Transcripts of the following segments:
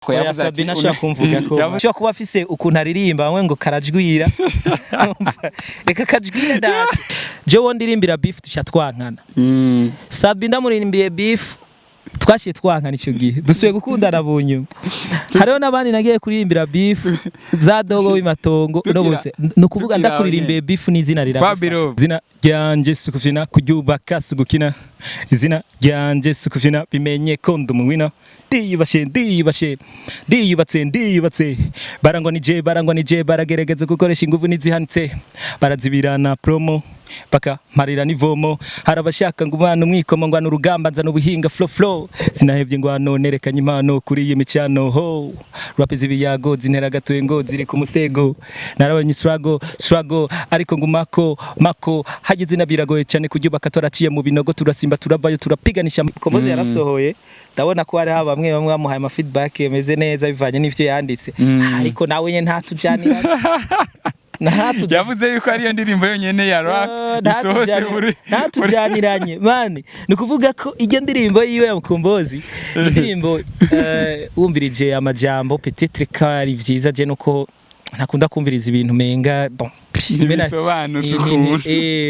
ko yavuze ati nashaka kumvuga ko cyo kuba afise ukuntu aririmba bamwe ngo karajwira reka kajwira dati je wondirimbira beef tusha twankana Sabi ndamurimbiye beef twashiye twankana ico gihe dusuye gukundana bunyu hariho nabandi nagiye kuririmbira beef za dogo w'imatongo no bose no kuvuga ndakuririmbiye beef n'izina riravuga izina ryanje sukufina kuryubaka sugukina izina ryanje sukufina bimenye ko ndumwina ndiyubatse barangwa nije baragerageza gukoresha ingufu nizihanitse barazibirana promo baka marira nivomo harabashaka ngo umwana umwikomo ngo urugamba nzana ubuhinga flow sinahevye ngo anonerekanye impano kuri iyi micano ho rap zibiyago zinera gatoye ngo ziri ku musego narabanye struggle ariko ngo mako hagize nabiragoye cyane kuryubaka toraciye mu binogo turasimba turavayo turapiganisha komoze yarasohoye ndabona ko hari bamwe bamuhaye ama feedback yemeze neza bivanye n'ivyo yanditse ariko nawe nye ntatujanira yavuze yuko ariyo ndirimbo yonyene ya rap isohose muri ntatujaniranye mani nukuvuga ko iyo ndirimbo yiwe ya Mukombozi indirimbo wumvirije amajambo peut-être kari vyiza je nuko ntakunda kumviriza ibintu menga bon bisobanutse ukuntu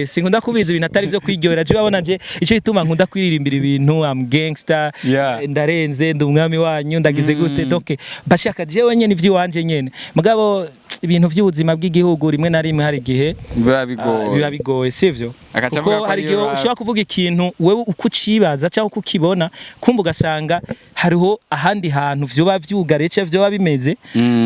sinkunda kumviriza ibintu atari byo kwiryohera je babona je ico gituma nkunda kwiririmbira ibintu am gangster ndarenze ndumwami wanyu ndagize gute donc bashaka je wenyene ivyiwanje nyene mugabo ibintu vy'ubuzima bw'igihugu rimwe na rimwe hari gihe biba bigoye sivyo kuko hari gihe ushobora kuvuga ikintu wewe uko ucibaza cyangwa uko ukibona kumva ugasanga hariho ahandi hantu vyoba vyugarece vyoba bimeze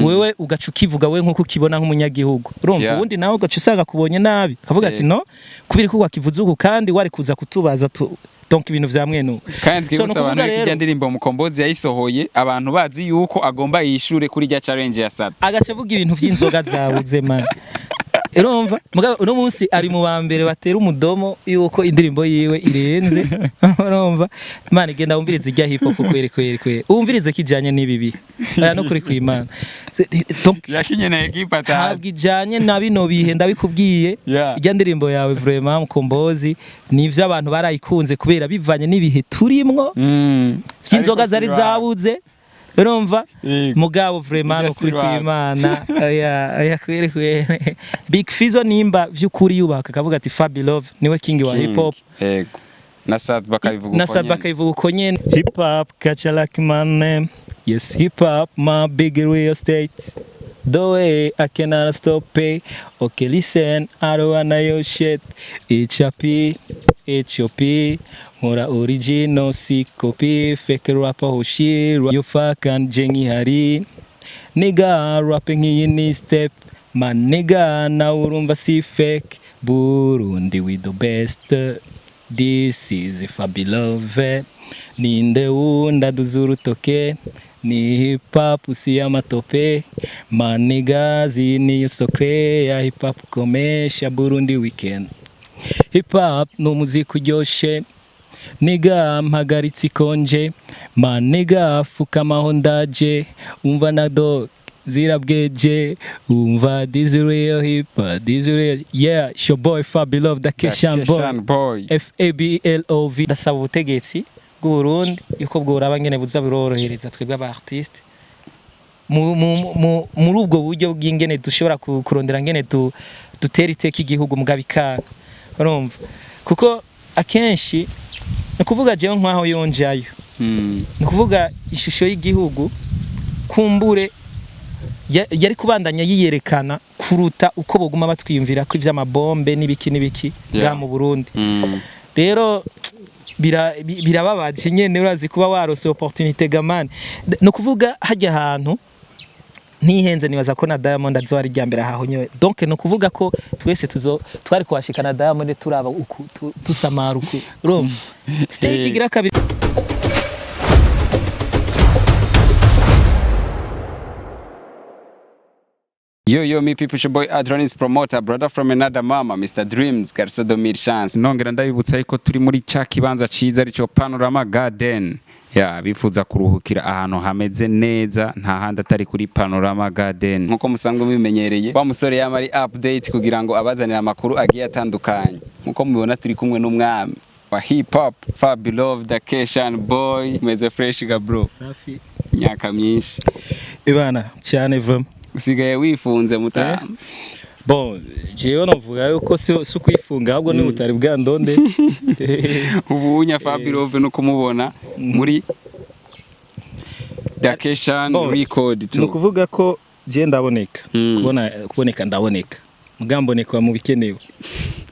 wewe ugaca ukivuga wewe nkuko ukibona nk'umunyagihugu urumva ubundi nawe ugaca usanga kubonye nabi kavuga ati no kubiri ko wakivuze uko kandi wari kuza kutubaza donc ibintu vya mwenu kandi twibutsa abantu ko ndirimbo Mukombozi yayisohoye abantu bazi yuko agomba yishure kuri rya challenge ya Sabi agaca avuga ibintu vy'inzoga zabuze man urumva mugabo uno munsi ari mu bambere batera umudomo yuko indirimbo yiwe irenze urumva man igenda wumviriza ijya hip hop kwere umvirize kijanye n'ibibi aya no kuri kwimana donc yakinye na equipe ata habwijanye na bino bihe ndabikubwiye ijya ndirimbo yawe vraiment Mukombozi nivyo abantu barayikunze kubera bivanye n'ibihe turimwo vy'inzoga zari zabuze urumva mugabo vraiment kuri kwimana aya kwere Big Fizzo nimba vy'ukuri yubaka kavuga ati Fabi Love niwe king wa hip hop yego na Sad bakayivuga uko nyene hip hop catch like my name yes hip hop my big real estate the way I cannot stop pay okay listen I don't wanna your shit HOP Mora original si copy fake rapper hoshi you fucking jengi hari nigga rapping in step man nigga na urumva si fake Burundi with the best this is Fabi Love ninde unda duzuru toke ni hip hop si amatope man nigga zini sokre ya hip hop komesha Burundi weekend hip hop no muziki uryoshe niga mpagaritse konje man niga fukama hondaje umva na dog zirabweje umva this real hip hop this real yeah your boy Fabi Love the Keshan boy FABLOV dasaba ubutegetsi bw'Uburundi yuko bworaba ngene buza birorohereza twebwe aba artiste muri ubwo buryo bw'ingene dushobora kurondera ngene dutera iteka igihugu mugabikana urumva kuko akenshi nukuvuga jewe nkwaho yonjayo nukuvuga ishusho y'igihugu kumbure yari kubandanya yiyerekana kuruta uko boguma batwiyumvira ko ivy'amabombe n'ibiki bwa mu Burundi rero birababaje nyene urazi kuba warose opportunité gamane nukuvuga hajya ahantu ntihenze nibaza ko na Diamond azwari ryambere aho nyewe donc no kuvuga ko twese twari kwashikana Diamond turaba uku tusamara uku urumva stage igira kabiri Yo, me people, your boy Adronis promoter, brother from another mama, Mr. Dreams, Garsodo Mid Chance. Nongera ndabibutsa yuko turi muri ca kibanza ciza arico Panorama Garden. Bifuza kuruhukira ahantu hameze neza nta handi atari kuri Panorama Garden. Nkuko musanzwe bimenyereye, wa musore yamari update kugira ngo abazanira amakuru agiye atandukanye. Nkuko mubibona turi kumwe n'umwami wa hip hop Fabilove the Keshan boy meze fresh ga bro safi myaka myinshi ibana cyane vama usigaye wifunze mutama bon jewe novuga yuko si kwifunga ahubwo ni utari bwandonde ubu unya Fabilove no kumubona muri the Keshan record no kuvuga ko je ndaboneka kuboneka ndaboneka mugamboneka mu bikenewe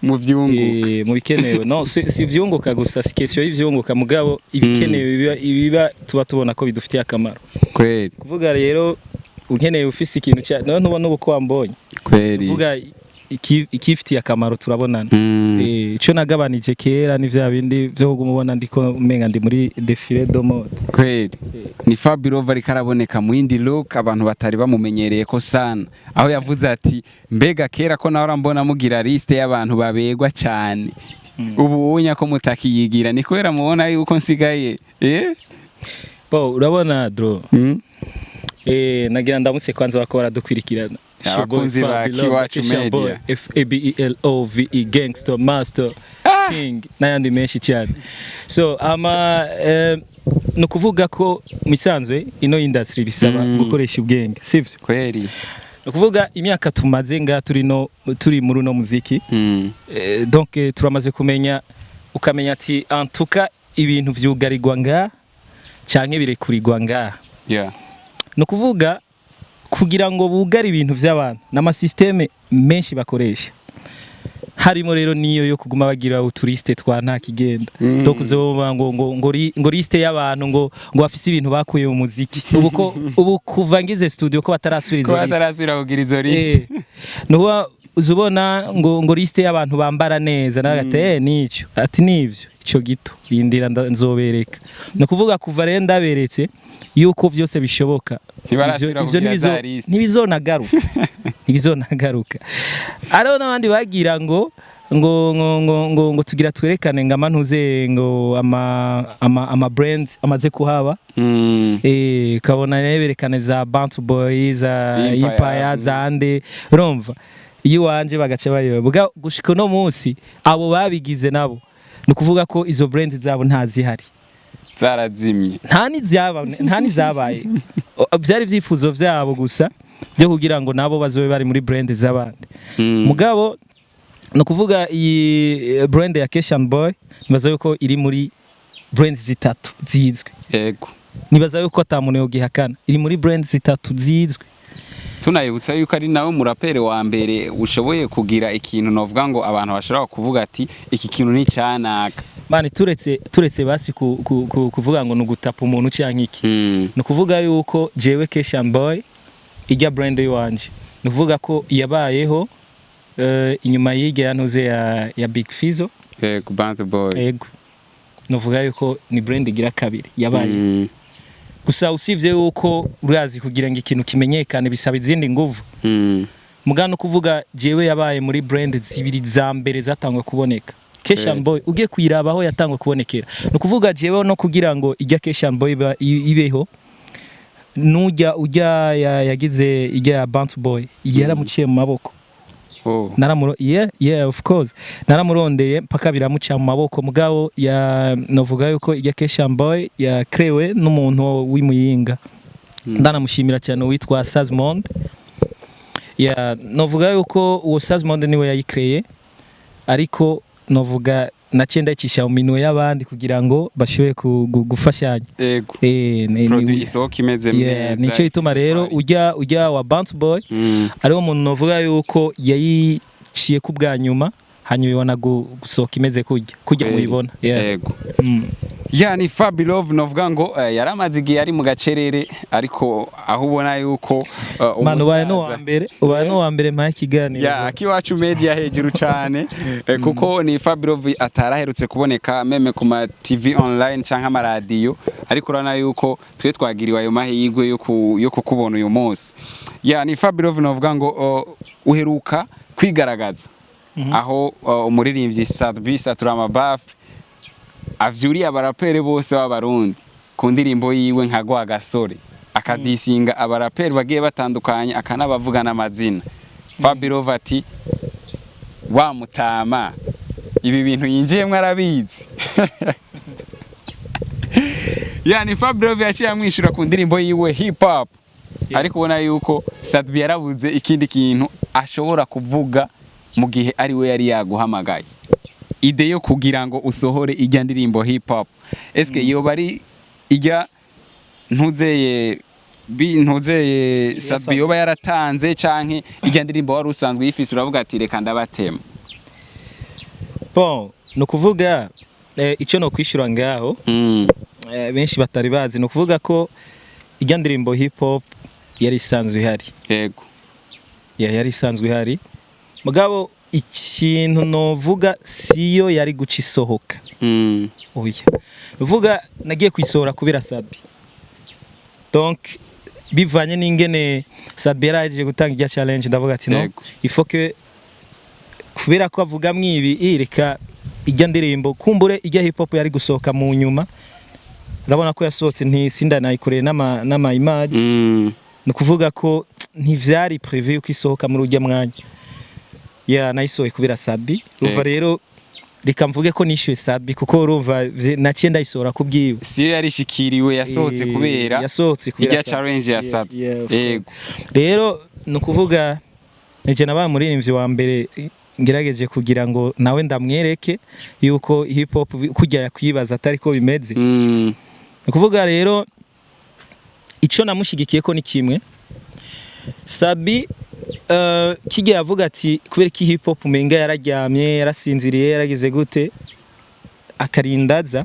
mu vyunguka mu bikenewe no si vyunguka gusa si question y'ivyunguka mugabo ibikenewe ibiba tuba tubona ko bidufitiye akamaro kweli kuvuga rero unkeneye ufise ikintu cya no ntubona uko wambonye kweli kuvuga ikifitiye akamaro turabonana ico nagabanije kera ni vya bindi byo kumubona ndiko umenga ndi muri défilé de mode kweli ni Fabilove ari karaboneka mu yindi look abantu batari bamumenyereye ko sana aho yavuze ati mbega kera ko naho rambona mugira liste y'abantu babegwa cyane ubu unya ko mutakiyigira ni kwera mubona yuko nsigaye urabona dro nagira ndamutse kwanza bakora dukwirikirana abakunzi ba Kiwacu Media FABLOVE gangster master king n'ayandi menshi cyane so no kuvuga ko misanzwe ino industry bisaba gukoresha ubwenge sivyo kweli no kuvuga imyaka tumaze turi muri uno muziki donc turamaze kumenya ukamenya ati en tout cas ibintu vyugarirwa nga canke birekurirwa nga no kuvuga kugira ngo bugare ibintu by'abantu n'amasysteme menshi bakoresha harimo rero niyo yo kuguma bagira uturiste twa nta kigenda donc uzoba ngo liste y'abantu ngo bafise ibintu bakuye mu muziki ubu kuva ngize studio ko batarasubira kugira izo liste no uzubona ngo liste y'abantu bambara neza nagate nico ati nivyo ico gito rindira nzobereka no kuvuga kuva rero ndaberetse yuko vyose bishoboka ivyo ntibizonagaruka ariho n'abandi bagira ngo tugira twerekane ngo amantuze ngo ama brand amaze kuhaba kabona berekane za Bantu Boy za Empire zande urumva iyo wanje bagace bayoba gushika no munsi abo babigize nabo no kuvuga ko izo brand zabo ntazihari zarazimye nta nizabaye byari vyifuzo vyabo gusa byo kugira ngo nabo bazobe bari muri brand z'abandi mugabo no kuvuga iyi brand ya Keshan Boy nibaza yuko iri muri brand zitatu zizwe yego nibaza yuko atamuntu yogihakana iri muri brand zitatu zizwe tunayibutsa yuko ari nawe murapere wa mbere ushoboye kugira ikintu novuga ngo abantu bashobora kuvuga ati iki kintu ni cyanaka mani turetse basi kuvuga ngo nugutapa umuntu cyanka iki no kuvuga yuko jewe Keshan Boy ijya brand yanje no kuvuga ko yabayeho inyuma y'ige yantuze ya Big Fizzo yego Bantu Boy yego no kuvuga yuko ni brand igira kabiri yabaye gusa usivye yuko urazi kugira ngo ikintu kimenyekane bisaba izindi nguvu mugano kuvuga jewe yabaye muri brand zibiri za mbere zatangwa kuboneka Keshan Boy ugiye kuyirabaho yatangwa kubonekera no kuvuga jewe no kugira ngo ijya Keshan Boy ibeho ujya yagize ijya Bantu Boy yaramuciye mu maboko of course naramurondeye mpaka biramuca mu maboko mugabo novuga yuko ijya Keshan Boy yakrewe n'umuntu w'imuyinga ndanamushimira cyane witwa Sazmond novuga yuko uwo Sazmond niwe yayikreye ariko novuga nacyenda ikisha mu minwe y'abandi kugira ngo bashobe gufashanya yego produit isohoka imeze neza nico ituma rero ujya wa Bantu Boy ariwo umuntu novuga yuko yayiciye ku bwa nyuma hanyuma ibona gusohoka imeze kujya muyibona yego ni Fabilove novuga ngo yaramaze igihe ari mu gacerere ariko aho ubona yuko mano baye no wa mbere mpa kiganiro Kiwacu Media hejuru cyane kuko ni Fabilove ataraherutse kuboneka meme ku ma TV online canka ama radio ariko urana yuko twe twagiriwe ayo mahigwe yo kukubona uyu munsi ni Fabilove novuga ngo uheruka kwigaragaza aho umuririmbyi Sadbi Saturama Bafre avyuriye abarapere bose b'abarundi ku ndirimbo yiwe nka Gwa Gasore akadisinga abarapere bagiye batandukanye akanabavugana amazina Fabilove ati wa mutama ibi bintu yinjiyemwe arabizi. Yani Fabrove yaciye amwishura ku ndirimbo yiwe hip hop. Ariko ubona yuko Sadbi yarabuze ikindi kintu ashobora kuvuga mu gihe ari we yari yaguhamagaye. Ide yo kugira ngo usohore ijya ndirimbo hip hop. Eske yo bari ijya ntuzeye Sadbi yoba yaratanze canke ijya ndirimbo wari usanzwe yifise uravuga ati reka ndabatema. Bon, no kuvuga icyo no kwishura ngaho benshi batari bazi no kuvuga ko ijya ndirimbo hip hop yari isanzwe ihari. Yego. Yari isanzwe ihari. Mugabo ikintu novuga siyo yari guca isohoka. Oya. Uvuga nagiye kwisohora kubera Sadbi. Donc bivanye n'ingene Sadbi yaraje gutanga ijya challenge ndavuga ati no il faut que kubera ko avuga mwibi reka ijya ndirimbo kumbure ijya hip hop yari gusohoka mu nyuma. Urabona ko yasohotse ntisinda nayikoreye n'ama image. No kuvuga ko ntivyari prévu ko isohoka muri ujya mwanya. Ya nayisohoye kubera Sadbi. Uva rero reka mvuge ko nishyuye Sadbi kuko urumva naciye ndayisohora kubwiwe. Siyo yarishikiriwe yasohotse kubera ijya challenge ya Sadbi. Yego. Rero no kuvuga nije nabaye umuririmbyi wa mbere ngerageje kugira ngo nawe ndamwereke yuko hip hop kujya yakwibaza atari ko bimeze. Kuvuga rero ico namushigikiye ko ni kimwe Sadbi kigiye avuga ati kubera ki hip hop umenga yararyamye yarasinziriye yaragize gute akarindaza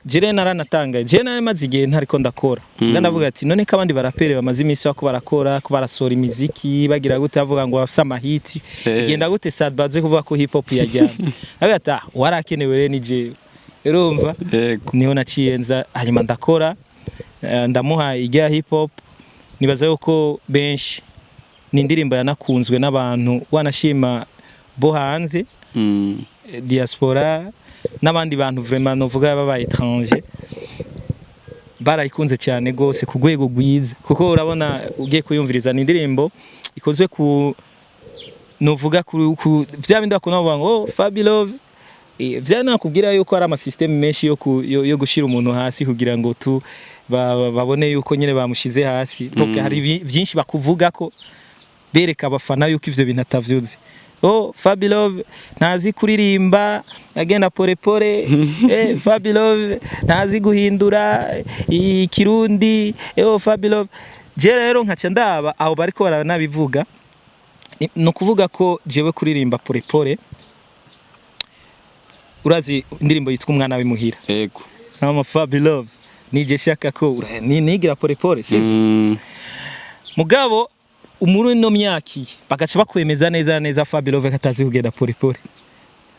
jere naranatanga je namaze igihe ntariko ndakora ndavuga ati none kabandi barapere bamaze iminsi bako barakora ko barasora imiziki bagira gute avuga ngo bafisa amahiti igenda gute Sadbi baze kuvuga ko hip hop yaryamye agata warakenewe rero nije urumva niho naciyenza hanyuma ndakora ndamuha ijya hip hop nibaza yuko benshi ni indirimbo yanakunzwe n'abantu wanashima bo hanze diaspora n'abandi bantu vraiment novuga baba étranger barayikunze cyane gose ku rwego rwiza kuko urabona ugiye kuyumviriza ni indirimbo ikozwe ku novuga ku vya bindi bakona bavuga ngo Fabilove vyana kubwira yuko ari ama system menshi yo gushira umuntu hasi kugira ngo tu babone yuko nyine bamushize hasi donc hari byinshi bakuvuga ko bereka abafana yuko ivyo bintu atavyuzi. Fabilove ntazi kuririmba agenda pore pore Fabilove ntazi guhindura ikirundi Fabilove je rero nkaca ndaba aho bariko baranabivuga no kuvuga ko jewe kuririmba pore pore urazi indirimbo yitwa umwana w'imuhira. Yego. Ama Fabilove nije shaka ko nigira pore pore sivyo. Mugabo umuru no myaki bagaca bakwemeza neza Fabilove katazi kugenda pore pore.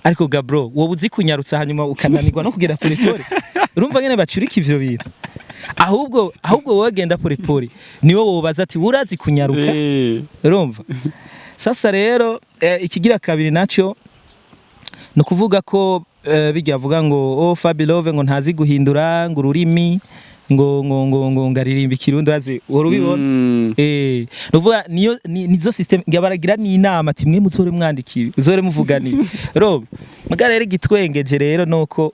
Ariko gabro wowe uzi kunyarutsa hanyuma ukananirwa no kugenda pore pore. Urumva ngene bacurika ivyo bintu. Ahubwo wowe genda pore pore niwo wobaza ati urazi kunyaruka. Urumva. Sasa rero ikigira kabiri naco no kuvuga ko bijya avuga ngo Fabilove ngo ntazi guhindura ngo ururimi ngo ngaririmba ikirundi azi urubibona nuvuga nizo system ngabaragira ni inama ati mwe muzore mwandiki uzore muvugani ro magara rero gitwengeje rero nuko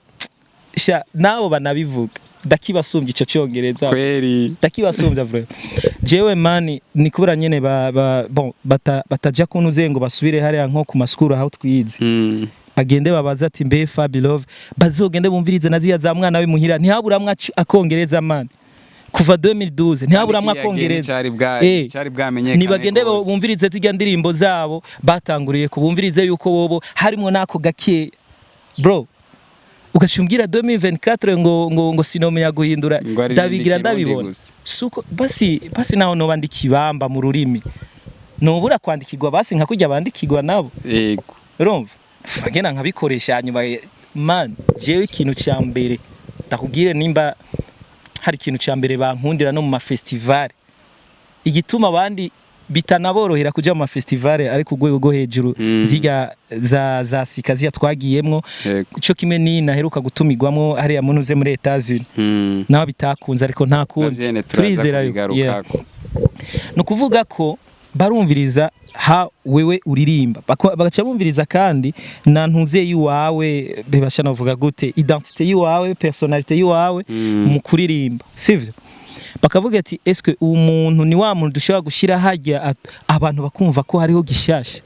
sha nabo banabivuga ndakibasumbye ico cyongereza kweri ndakibasumbye vrai jewe mani nikubura nyene bon bataja kunuze ngo basubire hariya nko ku maskuru aho twize bagende babaza ati mbe Fabilove bazogende bumvirize naziya za mwana we muhira ntihaburamwa akongereza man kuva 2012 ntihaburamwa akongereza cyari bwamenyekane nibagende bumvirize zijya ndirimbo zabo batanguriye kubumvirize yuko bobo harimo nako gake bro ugashumbira 2024 ngo sinomenya guhindura ndabigira ndabibona suko basi naho no bandikibamba mu rurimi nobura kwandikirwa basi nka kujya bandikirwa nabo yego urumva fagena nkabikoresha nyuma man jewe ikintu cya mbere ndakubwire nimba hari ikintu cya mbere bankundira no mu ma festival igituma abandi bitanaborohera kuja mu ma festival ari ku rwego rwo hejuru ziga za sikazi twagiyemwo ico kimwe ni naheruka gutumigwamwo hari yamunuze muri Etats-Unis naho bitakunze ariko nta kunze turizera yo no kuvuga ko barumviriza ha wewe uririmba bagaca bumviriza kandi na ntuze yiwawe bebasha navuga gute identité yiwawe personnalité yiwawe mu kuririmba sivyo bakavuga ati eske umuntu ni wa muntu dushobora gushira hajya abantu bakumva ko hariho gishasha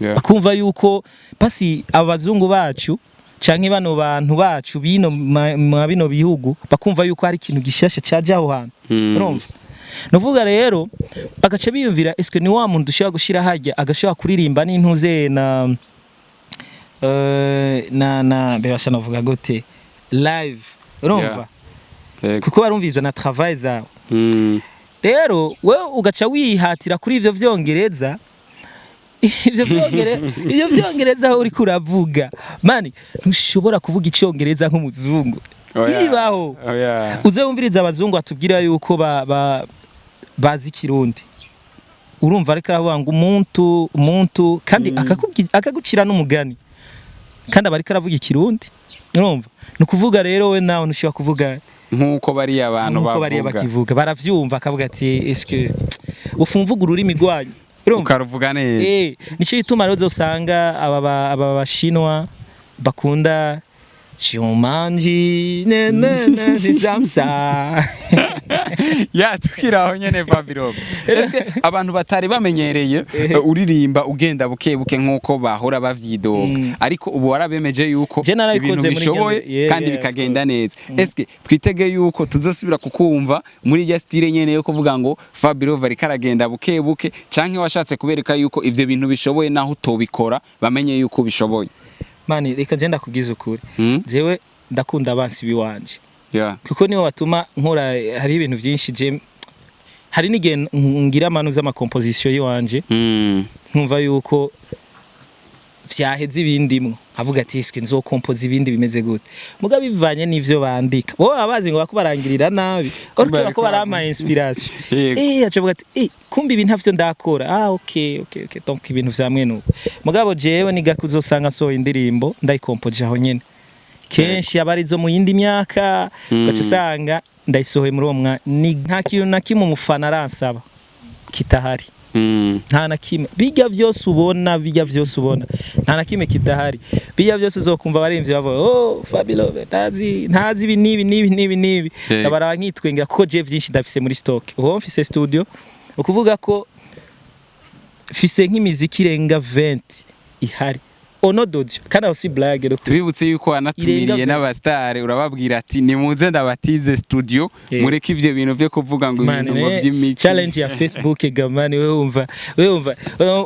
bakumva yuko pasi abazungu bacu canke bano bantu bacu bino bino bihugu bakumva yuko hari ikintu gishasha caje aho hantu urumva nuvuga rero bagaca biyumvira eske ni wa muntu dushobora gushira hajya agashobora kuririmba n'intuze na bebasha navuga gute live urumva kuko barumviza na travail zawe rero wewe ugaca wihatira kuri ivyo vyongereza ivyo byongereza aho uri kuravuga mani ntushobora kuvuga icyongereza nk'umuzungu ibaho uze wumviriza abazungu atubwira yuko bazi kirundi urumva ariko aravuga ngo umuntu kandi akagucira n'umugani kandi abariko aravuga ikirundi urumva nukuvuga rero we nawe ntushobora kuvuga nkuko bari abantu bakivuga baravyumva akavuga ati eske ufumvuga ururimi rwanyu ukaruvuga neza nico gituma rero uzosanga aba bashinwa bakunda Jumanji Samsa ya tukiraho nyene Fabiro eske abantu batari bamenyereye uririmba ugenda buke nkuko bahora bavyidoga ariko ubu warabemeje yuko ibintu bishoboye kandi bikagenda neza eske twitege yuko tuzosubira kukumva muri ya style nyene yo kuvuga ngo Fabiro vari karagenda buke canke washatse kubereka yuko ivyo bintu bishoboye naho utobikora bamenye yuko bishoboye mani reka genda kugiza ukuri jewe ndakunda abansi biwanje kuko niho batuma nkora hari ibintu byinshi je hari n'igihe ngira amanu z'ama composition yiwanje nkumva yuko vyaheze ibindimwe avuga ati iske nzo compose ibindi bimeze gute muga bivanye n'ivyo bandika bo abazi ngo bakubarangirira nabi orike bako barama inspiration acavuga ati kumbi ibintu ntavyo ndakora okay donc ibintu vyamwe nuko mugabo jewe niga kuzosanga so indirimbo ndayikompose aho nyene kenshi abarizo mu yindi myaka gacu usanga ndayisohoye muri uwo mwanya ni nta kintu na kimwe umufana aransaba kitahari nta na kimwe bijya byose ubona nta na kimwe kitahari bijya byose uzokumva baremvye bavuga Fabilo ntazi ibi nibi ndabara nkitwenga kuko je vyinshi ndafise muri stock uho mfise studio ukuvuga ko fise nk'imiziki irenga 20 ihari onododio kana usi blague tubibutse yuko anatumiriye n'abastare urababwira ati nimuze ndabatize studio mureke ivyo bintu byo kuvuga ngo ibintu by'imiki challenge ya Facebook gamani wewe umva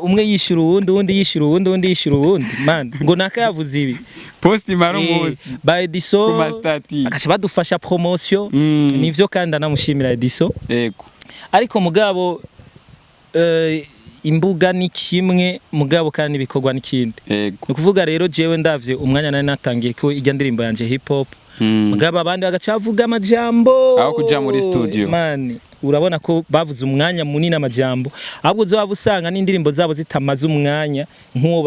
umwe yishura uwundi yishura uwundi man ngo nakayavuze ibi post marumuzi by Diso akasha badufasha promotion nivyo kandi anamushimira Diso yego ariko mugabo imbuga ni kimwe mugabo kandi bikorwa n'ikindi nukuvuga rero jewe ndavye umwanya nari natangiye ko ijya ndirimbo yanje hip hop mugabo abandi bagacavuga amajambo aho kuja muri studio man urabona ko bavuze umwanya munini amajambo ahubwo uzaba usanga n'indirimbo zabo zitamaze umwanya nk'uwo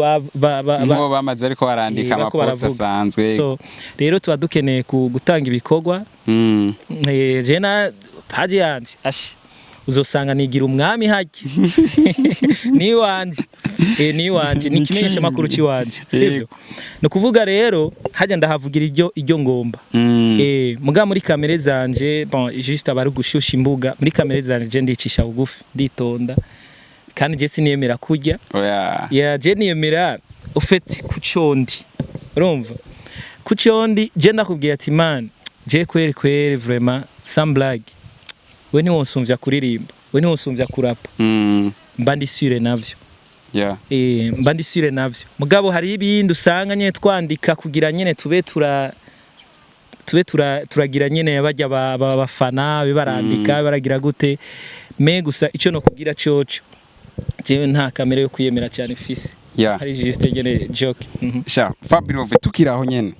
bamaze ariko barandika amapost asanzwe so rero tuba dukeneye gutanga ibikorwa je na page yanje uzosanga nigira umwami haje ni wanje ni kimenyesha makuru ci wanje sivyo no kuvuga rero haje ndahavugira iryo ngomba muga muri kamere zanje bon juste abari gushusha imbuga muri kamere zanje je ndicisha bugufi nditonda kandi je siniyemera kurya ya je niyemera ufete kucondi urumva kucondi je ndakubwiye ati man je kwere vraiment sans blague we ni wonsumvya kuririmba we ni wonsumvya kurapa mba ndisure navyo mba ndisure navyo mugabo hari ibindi usanga nyene twandika kugira nyene tube turagira nyene bajya bafana bibarandika baragira gute me gusa ico no kugira coco jewe nta kamera yo kwiyemera cyane fisi hari juste nyene joke sha Fabiro tukiraho nyene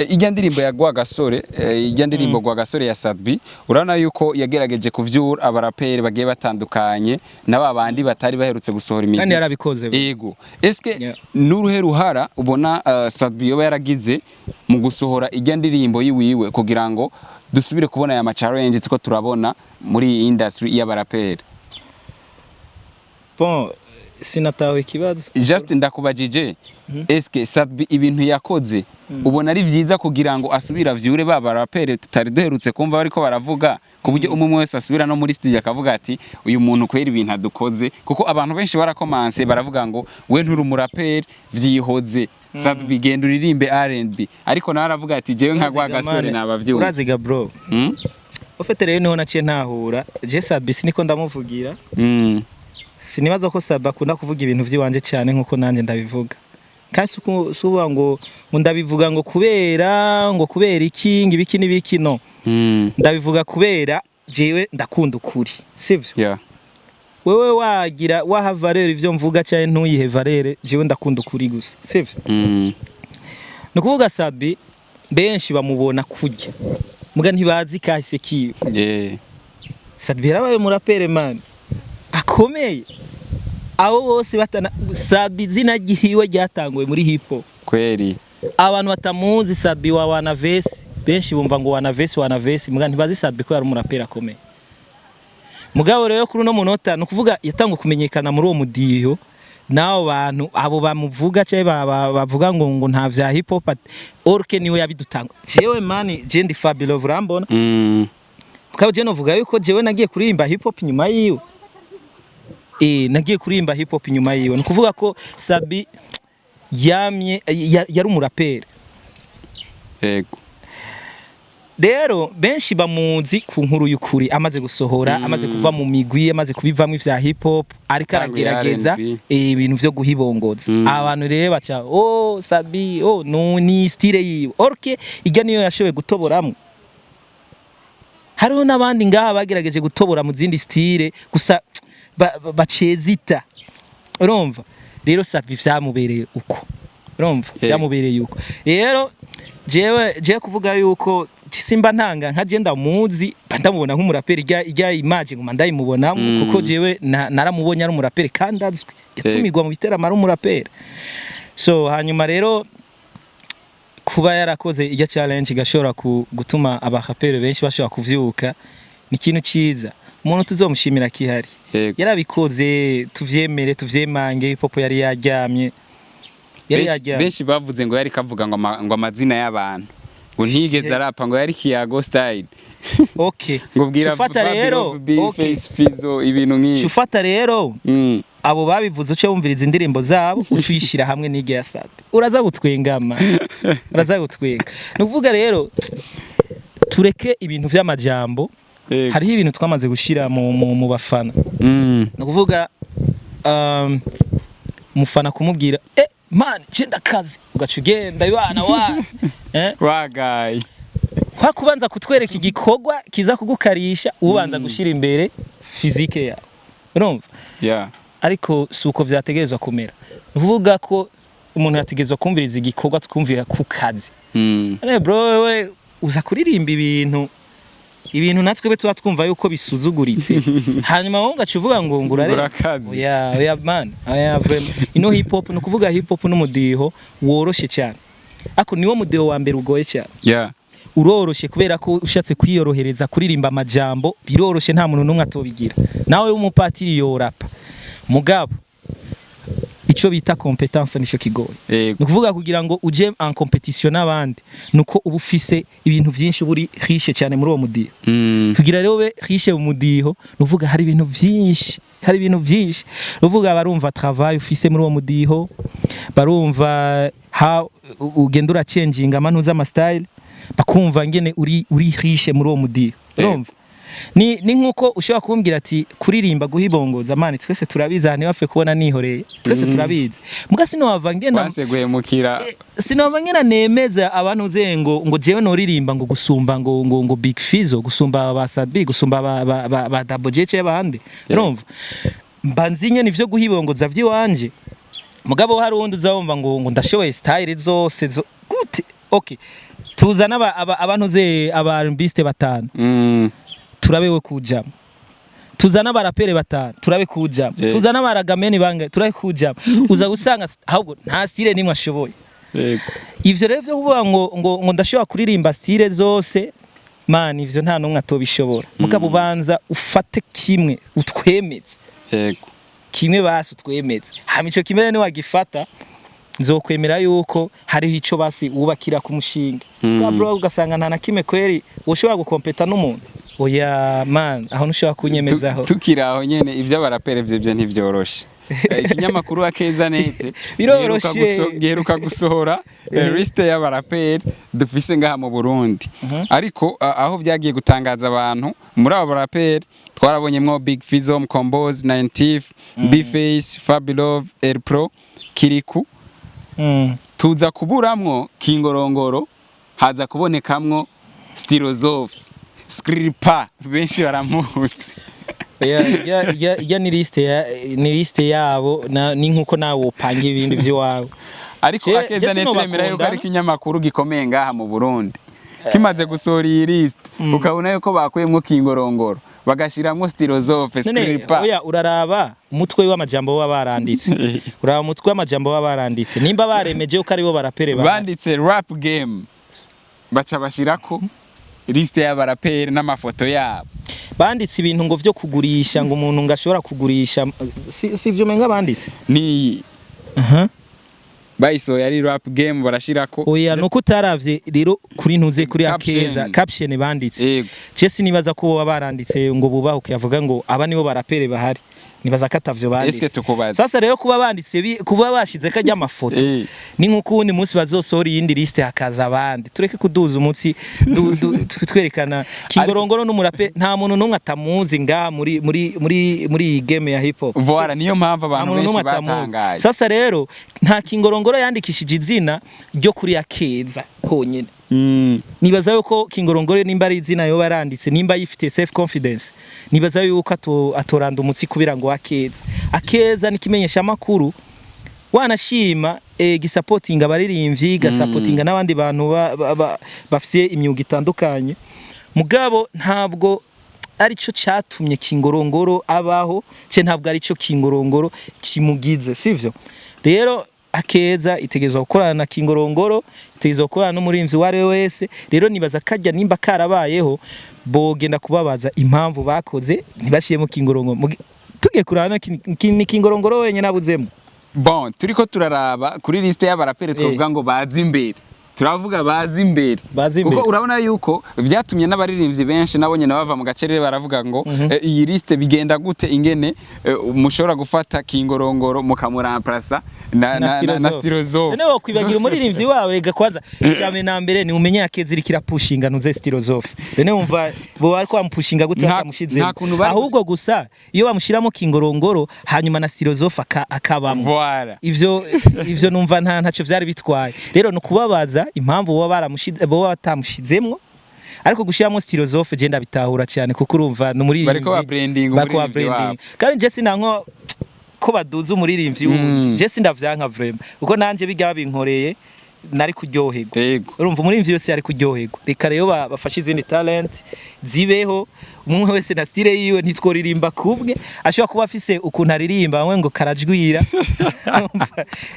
ijya ndirimbo ya Rwagasore ijya ndirimbo Rwagasore ya Sadbi urabona yuko yagerageje kuvyura abaraperi bagiye batandukanye nababandi batari baherutse gusohora imiziki kandi yarabikoze yego eske nuruhe ruhara ubona Sadbi yoba yaragize mu gusohora ijya ndirimbo yiwiwe kugira ngo dusubire kubona ya challenge tuko turabona muri industry y'abaraperi bon sinatawe ikibazo just ndakubajije eske Sadbi ibintu yakoze ubona ari vyiza kugira ngo asubira vyure baba rapere tutari duherutse kumva bariko baravuga ku buryo umwe wese asubira no muri studio akavuga ati uyu muntu kwera ibintu adukoze kuko abantu benshi barakomanse baravuga ngo we nturi umurapere vyihoze Sadbi genda uririmbe R&B ariko nawe aravuga ati jewe nka Rwagasore nabavyumva uraziga bro ufite rero niho naciye ntahura je Sadbi siniko ndamuvugira sinibaza ko Sadbi akunda kuvuga ibintu vy'iwanje cyane nkuko nanje ndabivuga kandi suba ngo ndabivuga ngo kubera iki ngibiki nibiki no ndabivuga kubera jewe ndakunda ukuri sivyo yeah. wewe waha valeur ivyo mvuga cyane ntuyihe valeur jewe ndakunda ukuri gusa sivyo nukuvuga Sadbi benshi bamubona kurya muga ntibazi kahise kiwe Sadbi yarabaye murapere man akomeye abo bose batana Sadbi zina gihiwe ryatanguye muri hip hop kweri abantu batamuzi Sadbi wa Wanavesi benshi bumva ngo Wanavesi muga ntibazi Sadbi ko yari umurapere akomeye mugabo rero kuri no munota no kuvuga yatanguye kumenyekana muri uwo mudiho nawo bantu abo bamuvuga cyaye bavuga ngo nta vya hip hop orke niwe yabidutanga jewe mani je ndi Fabio urambona mugabo je novuga yuko jewe nagiye kuririmba hip hop nyuma yiwe nagiye kuririmba hip hop nyuma yiwe nukuvuga ko Sadbi yari umurapere yego rero benshi bamuzi ku nkuru y'ukuri amaze gusohora amaze kuva mu migwi amaze kubivamo ivya hip hop ariko aragerageza ibintu vyo guhibongoza abantu rero bacha Sadbi no ni style yiwe orke ijya niyo yashoboye gutoboramo hariho nabandi ngaha bagerageje gutobora mu zindi style gusa bacezita urumva rero Sadbi vyamubereye uko urumva vyamubereye uko rero jewe kuvuga yuko simba ntanga nka je ndamuzi ndamubona nk'umuraperi ijya image nguma ndayimubona kuko jewe naramubonye ari umuraperi kandi azwi yatumigwa mu biterama ari umuraperi so hanyuma rero kuba yarakoze ijya challenge gashobora gutuma abaraperi benshi bashobora kuvyuka ni ikintu ciza umuntu tuzomushimira kihari yarabikoze tuvyemere tuvyemange hip hop yari yaryamye benshi bavuze ngo yari kavuga ngo amazina y'abantu ngo ntigeze arapa ngo yari Kiyago style okay ngo bwira rero face fizo ibintu nk'ibi shufata rero abo babivuze uce wumviriza indirimbo zabo ucuyishira hamwe n'ige ya Sadbi uraza gutwengama nuvuga rero tureke ibintu vy'amajambo hariho ibintu twamaze gushira mu bafana nukuvuga mufana kumubwira man cenda kazi ugaca ugenda bibana wagaye kwa kubanza kutwereka igikorwa kiza kugukarisha ubanza gushira imbere physique yawe urumva ariko suko vyategerezwa kumera uvuga ko umuntu yategerezwa kumviriza igikorwa twumvira ku kazi bro wewe uza kuririmba ibintu natwe be tuba twumva yuko bisuzuguritse hanyuma wowe ugacuvuga ngo ngurare man ino hip hop no kuvuga hip hop n'umudiho woroshe cyane ako niwo mudiho wa mbere ugoye cyane uroroshe kubera ko ushatse kwiyorohereza kuririmba amajambo biroroshe nta muntu numwe atobigira nawe umupatiri yorapa mugabo ico bita competence nico kigoye nukuvuga kugira ngo uje en competition n'abandi nuko ubufise ibintu byinshi buri riche cyane muri uwo mudiho kugira rero be riche mu mudiho nuvuga hari ibintu byinshi nuvuga barumva travail ufise muri uwo mudiho barumva ugendura changing amantu z'ama style bakumva ngene uri riche muri uwo mudiho urumva ni nkuko ushobora kumbwira ati kuririmba guhibongoza mani twese turabizi hane bafe kubona nihoreye twese turabizi muga sinova ngena waseguhemukira sinova ngena nemeza abantu ngo jewe no ririmba ngo gusumba ngo Big Fizzo gusumba ba Sadbi gusumba ba Double J cy'abandi urumva mbanzinye nivyo guhibongoza vyiwanje mugabo hari wundi uzabumva ngo ndashoboye style zose gute okay tuzana abantu ze abarmbiste batanu turabewe kujama tuzana barapere batanu turabe kujama tuzana baragameni bangaye turabe kujama uza gusanga ahubwo nta style nimwe ashoboye ivyo rero byo kuvuga ngo ndashobora kuririmba style zose man ivyo nta numwe atobishobora mugabo banza ufate kimwe utwemeze kimwe basi twemeze hama ico kimwe ni wagifata nzokwemera yuko hari ico basi wubakira ku mushinga bwa bro ugasanga nta na kimwe kweri ushobora gukompeta n'umuntu oya man aho nushobora kunyemezaho tukiraho nyene ivyo barapere vyo ntivyoroshe ikinyamakuru Akeza Net giheruka gusohora liste y'abaraperi dufise ngaha mu Burundi ariko aho vyagiye gutangaza abantu muri abo baraperi twarabonyemwo Big Fizzo, Mkombozi, 90 B-Face, Fabilove, El Pro, Kiriku tuza kuburamwo Kingorongoro haza kubonekamwo Stilozove Skripa benshi baramuhutse ya ni liste yabo ni nkuko nawe upanga ibindi by'iwawe ariko Akeza Net remera yuko ari kinyamakuru gikomeye ngaha mu Burundi kimaze gusora iyi liste ukabona yuko bakuyemwo Kingorongoro bagashiramwo Stilozove Skripa oya uraraba umutwe w'amajambo baba baranditse uraba umutwe w'amajambo baba baranditse nimba baremeje uko aribo barapere banditse rap game baca bashirako liste y'abaraperi n'amafoto yabo banditse ibintu ngo vyo kugurisha ngo umuntu ngashobora kugurisha si vyo menga banditse ni bayiso yari rap game barashirako oya nuko utaravye rero kuri ntuze kuri Akeza caption banditse Jesse nibaza ko baba baranditse ngo bubahuke yavuga ngo aba nibo barapere bahari nibaza katavyo banditse sasa rero kuba banditse kuba bashize kajya amafoto ni nkuko undi munsi bazosohora yindi liste hakaza abandi tureke kuduza umunsi twerekana Kingorongoro n'umurape nta muntu numwe atamuzi ngaha muri game ya hip hop voilà niyo mpamvu abantu benshi batangaye sasa rero nta Kingorongoro yandikishije izina ryo kuri Akeza honyene nibaza yuko Kingorongoro nimba ari izina yo baranditse nimba yifite self confidence nibaza yuko atoranda umutsi kubira ngo Akeza nikimenyesha makuru wanashima gisupporting abaririmbyi gasupporting n'abandi bantu bafise imyuga itandukanye mugabo ntabwo arico cyatumye Kingorongoro abaho cye ntabwo arico Kingorongoro kimugize sivyo rero Akeza itegezwa gukorana na Kingorongoro itegezwa gukorana n'umurimvyi wari wese rero nibaza kajya nimba karabayeho bogenda kubabaza impamvu bakoze ntibashiyemo Kingorongoro tugiye kurana ni Kingorongoro wenyine abuzemo bon turiko turaraba kuri liste y'abaraperi twavuga ngo bazi imbere turavuga bazi imbere uko urabona yuko vyatumye n'abaririmbyi benshi nabo nyene bava mu gacerere baravuga ngo iyi liste bigenda gute ingene mushobora gufata Kingorongoro mukamuramplasa na Stilozove none wakwibagira umuririmbyi wawe rega kwaza cyane na mbere ni umenye Akeza irikira pushinga nuze Stilozove none umva bo bari kwa mpushinga gute bakamushize ahubwo gusa iyo bamushiramo Kingorongoro hanyuma na Stilozove akabamo voilà ivyo numva ntaco vyari bitwaye rero no kubabaza impamvu bo batamushizemwo ariko gushiramo Stilozove genda bitahura cyane kuko urumva no muri bariko ba branding kandi Jesse nanko ko baduza umuririmbyi wundi Jesse ndavyanka vraiment uko nanje bijya babinkoreye nari kuryoherwa urumva umuririmbyi yose ari kuryoherwa reka rero bafashe izindi talent zibeho umwe wese na style yiwe ntitworirimba kubwe ashobora kuba afise ukuntu aririmba bamwe ngo karajwira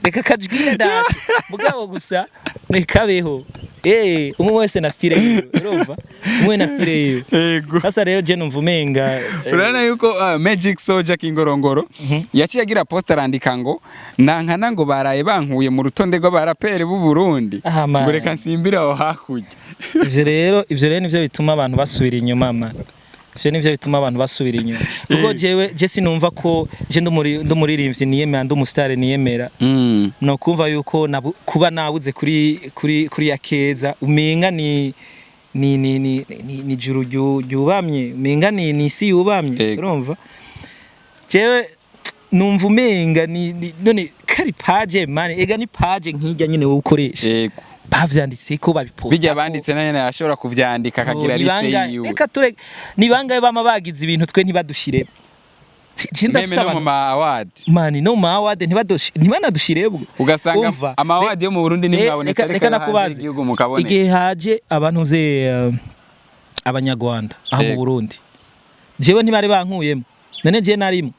reka kajwira data mugabo gusa reka beho umwe wese na style yiwe urumva umwe na style yiwe sasa rero je numva umenga urana yuko Magic Soldier Kingorongoro yaciye agira post arandika ngo nankana ngo baraye bankuye mu rutonde rw'abaraperi b'u Burundi ngo reka nsimbira aho hakurya ivyo rero nivyo bituma abantu basubira inyuma man ivyo nivyo bituma abantu basubira inyuma kuko je sinumva ko je ndumuririmbyi niyemera ndumustar niyemera no kumva yuko kuba nabuze kuri Akeza umenga ni juru yubamye umenga ni isi yubamye urumva jewe numva umenga none kari page man ega ni page nkijya nyine wo ukoresha bavyanditse ko babiposta bijya banditse nane ashobora kuvyandika akagira liste yiwe reka ture ni bangaye bama bagize ibintu twe ntibadushire no ma award mani no ma award ntibanadushirebwe ugasanga ama award yo mu Burundi nimwabonetse reka nakubaza igihe haje abantu ze abanyarwanda aho mu Burundi jewe ntibari bankuyemo none je narimo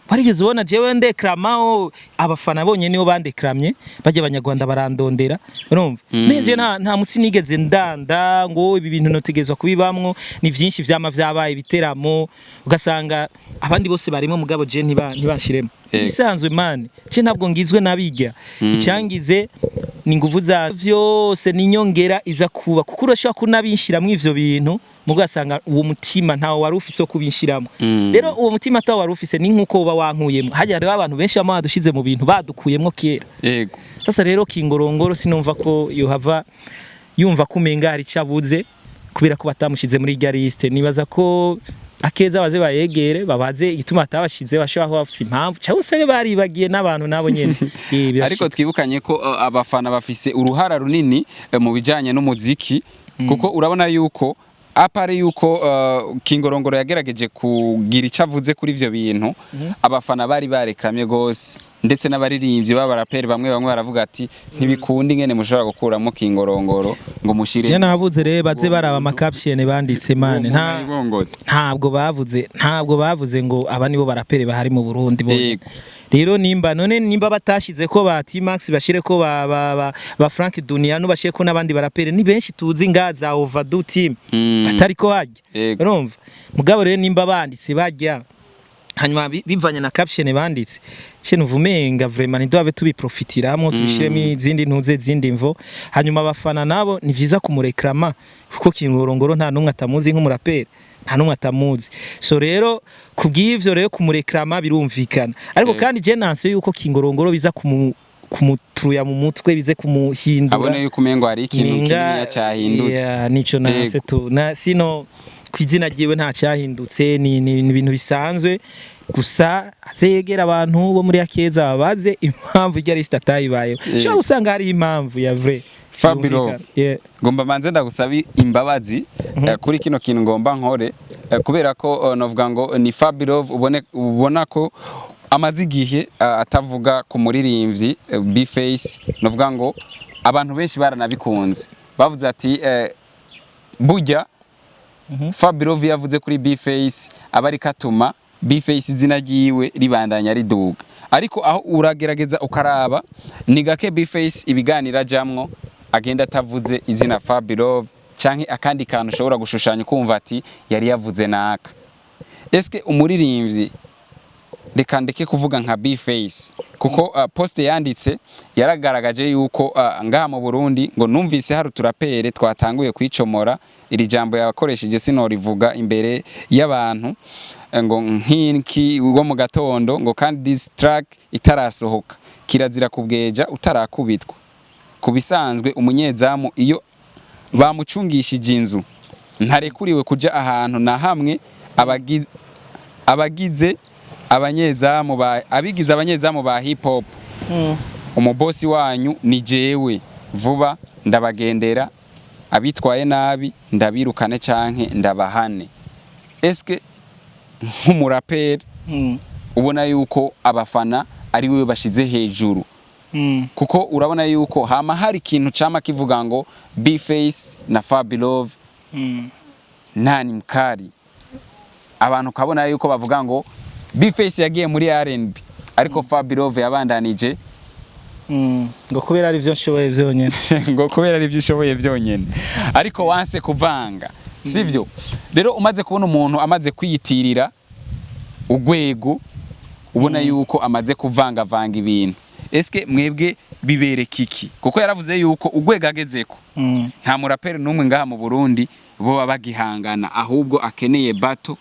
barigeze ubona jewe ndekramaho abafana bonye nibo bandekramye bajye abanyarwanda barandondera urumva meje nta mutsi nigeze ndanda ngo ibi bintu notegezwa kubibamwo ni vyinshi vyama vyabaye biteramo ugasanga abandi bose barimo mugabo je ntibashiremo bisanzwe man je ntabwo ngizwe nabijya icyangize ni nguvu za vyose ninyongera iza kuba kuko urashaka kunabinshiramo ivyo bintu mugasanga uwo mutima ntawo wari ufise kubinshiramo rero uwo mutima tawo wari ufise ni nkuko uba wankuyemo hajya rero abantu benshi bamadushize mu bintu badukuyemo kera yego sasa rero Kingorongoro sinumva ko yohava yumva kumenga hari cabuze kubera ko batamushize muri irya liste nibaza ko akeza baze bayegere babaze igituma atabashize bashaho bafise impamvu cyangwa se baribagiye n'abantu nabo nyene ariko twibukanye ko abafana bafise uruhara runini mu bijanye n'umuziki kuko urabona yuko apare yuko Kingorongoro yagerageje kugira icavuze kuri ivyo bintu abafana bari barekramye gose ndetse n'abaririmbyi b'abaraperi bamwe baravuga ati ntibikundi ngene mushobora gukuramo Kingorongoro ngo mushire je navuze rero baze baraba amakaption banditse mane ntabwo bavuze ngo aba nibo baraperi bahari mu Burundi bo rero nimba batashize ko ba T-Max bashire ko ba Frank Dunia bashire ko nabandi baraperi ni benshi tuzi ngaza Overdue team atari ko hajya urumva mugabo rero nimba banditse bajya hanyuma bivanye na caption banditse cyo vumenga vraiment nidove tubiprofitiramo tubishiremo izindi ntuze zindi mvo hanyuma abafana nabo ni vyiza kumurekrama kuko Kingorongoro nta numwe atamuzi nk'umuraperi nta numwe atamuzi so rero kubw'ivyo rero kumurekrama birumvikana ariko kandi je nanse yuko Kingorongoro biza kumutruya mu mutwe bize kumuhindura abone yuko umengo hari ikintu kimwe cyahindutse nico nanse tu na sino kwizina giwe nta cyahindutse ni ibintu bisanzwe gusa azegera abantu bo muri akeza babaze impamvu ijya list atayibaye cyo usanga hari impamvu ya vrai Fabulous ngomba manze ndagusabi imbabazi kuri kino kintu ngomba nkore kubera ko novuga ngo ni Fabulous ubona ko amazi gihe atavuga ku muririmbyi B-Face novuga ngo abantu benshi baranabikunze bavuze ati burya Fabulous yavuze kuri B-Face abari katuma B-Face izina giwe ribandanya riduga ariko aho uragerageza ukaraba ni gake B-Face ibiganira jamwo agenda atavuze izina Fabulous canke akandi kantu ushobora gushushanya kumva ati yari yavuze naka eske umuririmbyi reka ndeke kuvuga nka B-Face kuko poste yanditse yaragaragaje yuko ngaha mu Burundi ngo numvise hari turapere twatanguye kwicomora iri jambo yakoresheje sinorivuga imbere y'abantu ngo nkinki wo mu gatondo ngo kandi this track itarasohoka kirazira kubweja utarakubitwa kubisanzwe umunyezamu iyo bamucungishije inzu ntarekuriwe kuja ahantu na hamwe abagize abanyezamu ba hip hop umubosi wanyu ni jewe vuba ndabagendera abitwaye nabi ndabirukane canke ndabahane eske nk'umuraperi ubona yuko abafana ari we bashize hejuru kuko urabona yuko hama hari ikintu cama kivuga ngo B-Face na Fabulous nani mkari abantu kabona yuko bavuga ngo B-Face yagiye muri R&B ariko Fabulous yabandanije ngo kubera ari byo nshoboye byonyene ngo kubera ari byo ushoboye byonyene ariko wanse kuvanga sivyo rero umaze kubona umuntu amaze kwiyitirira ugwego ubona yuko amaze kuvanga ibintu eske mwebwe bibereka iki kuko yaravuze yuko ugwego agezeko nta muraperi numwe ngaha mu Burundi bo bagihangana ahubwo akeneye bato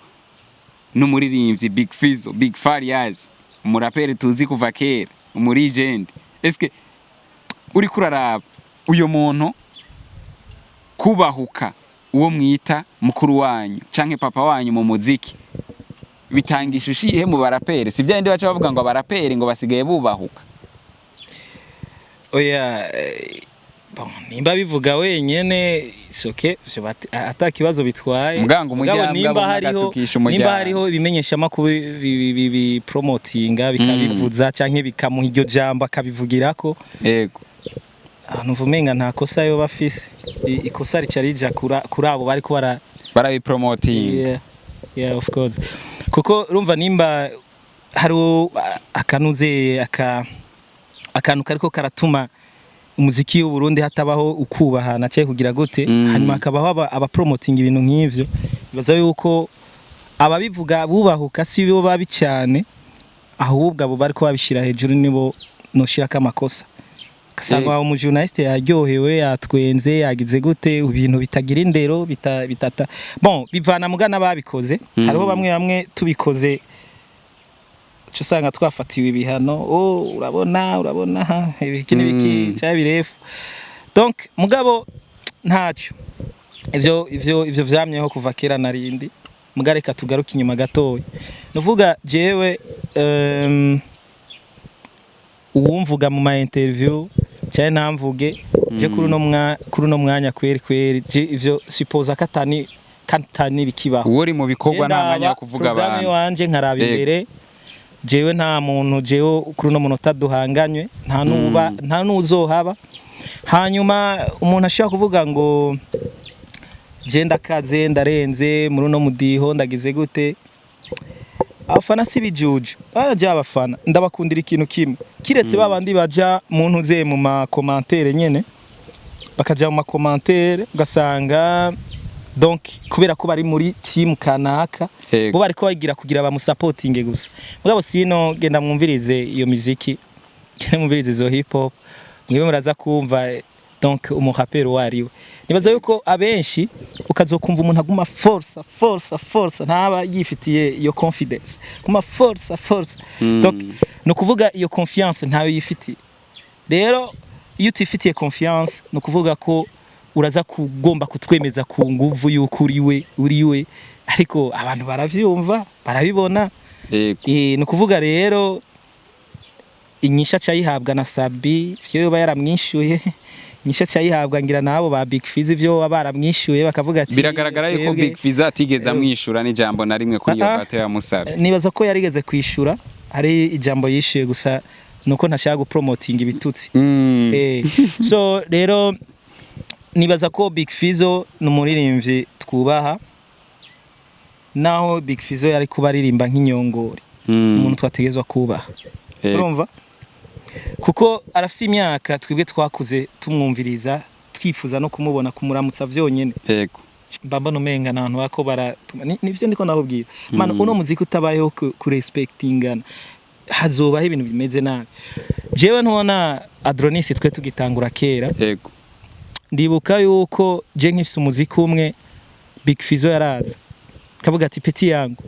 n'umuririmbyi Big Fizzo Big Farious umuraperi tuzi kuva kera umuregend eske uri kuraraba uyo muntu kubahuka uwo mwita mukuru wanyu canke papa wanyu mu muziki bitangisha ushihe mu baraperi si byandi baca bavuga ngo abaraperi ngo basigaye bubahuka oya nimba bivuga wenyene soke atakibazo bitwaye muganga umujyambwa nimba hariho ibimenyesha makuru bipromotinga bikabivuza canke bikamuha iryo jambo akabivugirako yego nuvumenga nta kosa yo bafise ikosa ricarija kuri abo bariko barabipromoting yeah of course kuko urumva nimba hari akanuze akantu kariko karatuma umuziki w'u Burundi hatabaho ukubahana cyaje kugira gute hanyuma akabaho aba promoting ibintu nk'ivyo bibaza yuko ababivuga bubahuka si bo babi cyane ahubwo abo bariko babishira hejuru nibo noshira kamakosa kasanga mu journaliste yaryohewe yatwenze yagize gute ibintu bitagira indero bitata bon bivana mugana babikoze hariho bamwe tubikoze cyo sanga twafatiwe ibihano urabona ibiki n'ibiki cyabirefu donc mugabo ntacyo ivyo vyamyeho kuva kera narindi mugareka tugaruka inyuma gatoya nuvuga jewe uwumvuga mu ma interview cyane namvuge je kuri no mwanya kweri ivyo suppose katani bikibaho uri mu bikorwa namanya kuvuga abantu programme wanje nkaraba imbere jewe nta muntu jewe kuri no munota duhanganywe nta nuzohaba hanyuma umuntu ashaka kuvuga ngo je ndakaze ndarenze muri no mudiho ndagize gute abafana si bijuju baraje abafana ndabakundira ikintu kimwe kiretse babandi baja muntu ze mu ma commentaire nyene bakaja mu ma commentaire ugasanga donc kubera ko bari muri team kanaka bo bariko bagira kugira ba supporting gusa mugabo sino genda mwumvirize iyo muziki mwumvirize zo hip hop mwibe muraza kumva donc umurapero wariwe nibaza yuko abenshi ukazokumva umuntu aguma force ntaba yifitiye iyo confidence kuma force donc no kuvuga iyo confiance ntayo yifitiye rero iyo utifitiye confiance no kuvuga ko uraza kugomba kutwemeza ku nguvu yuko uriwe ariko abantu baravyumva barabibona no kuvuga rero inyisha cyayihabwa na Sabi vyo yoba yaramwishuye nyisha cyayihabwa ngira nabo ba Big Fizz ivyo baramwishuye bakavuga ati biragaragara yuko Big Fizz atigeze amwishura n'ijambo na rimwe kuri iyo bato yamusabye nibaza ko yarigeze kwishura ari ijambo yishuye gusa nuko ntashaka gupromoting ibitutsi so rero nibaza ko Big Fizz n'umuririmbyi twubaha naho Big Fizz yari kuba aririmba nk'inyongori umuntu twategezwa kubaha urumva kuko arafite imyaka twebwe twakuze tumwumviriza twifuza no kumubona kumuramutsa vyonyene yego bamba no menga nabantu bako baratuma nivyo ndiko nabubwira man uno muziki utabayeho ku respectingana hazobaho ibintu bimeze nabi jewe ntubona Adronis twe tugitangura kera yego ndibuka yuko je nkifise umuziki umwe Big Fizz yaraza kavuga ati peti yangu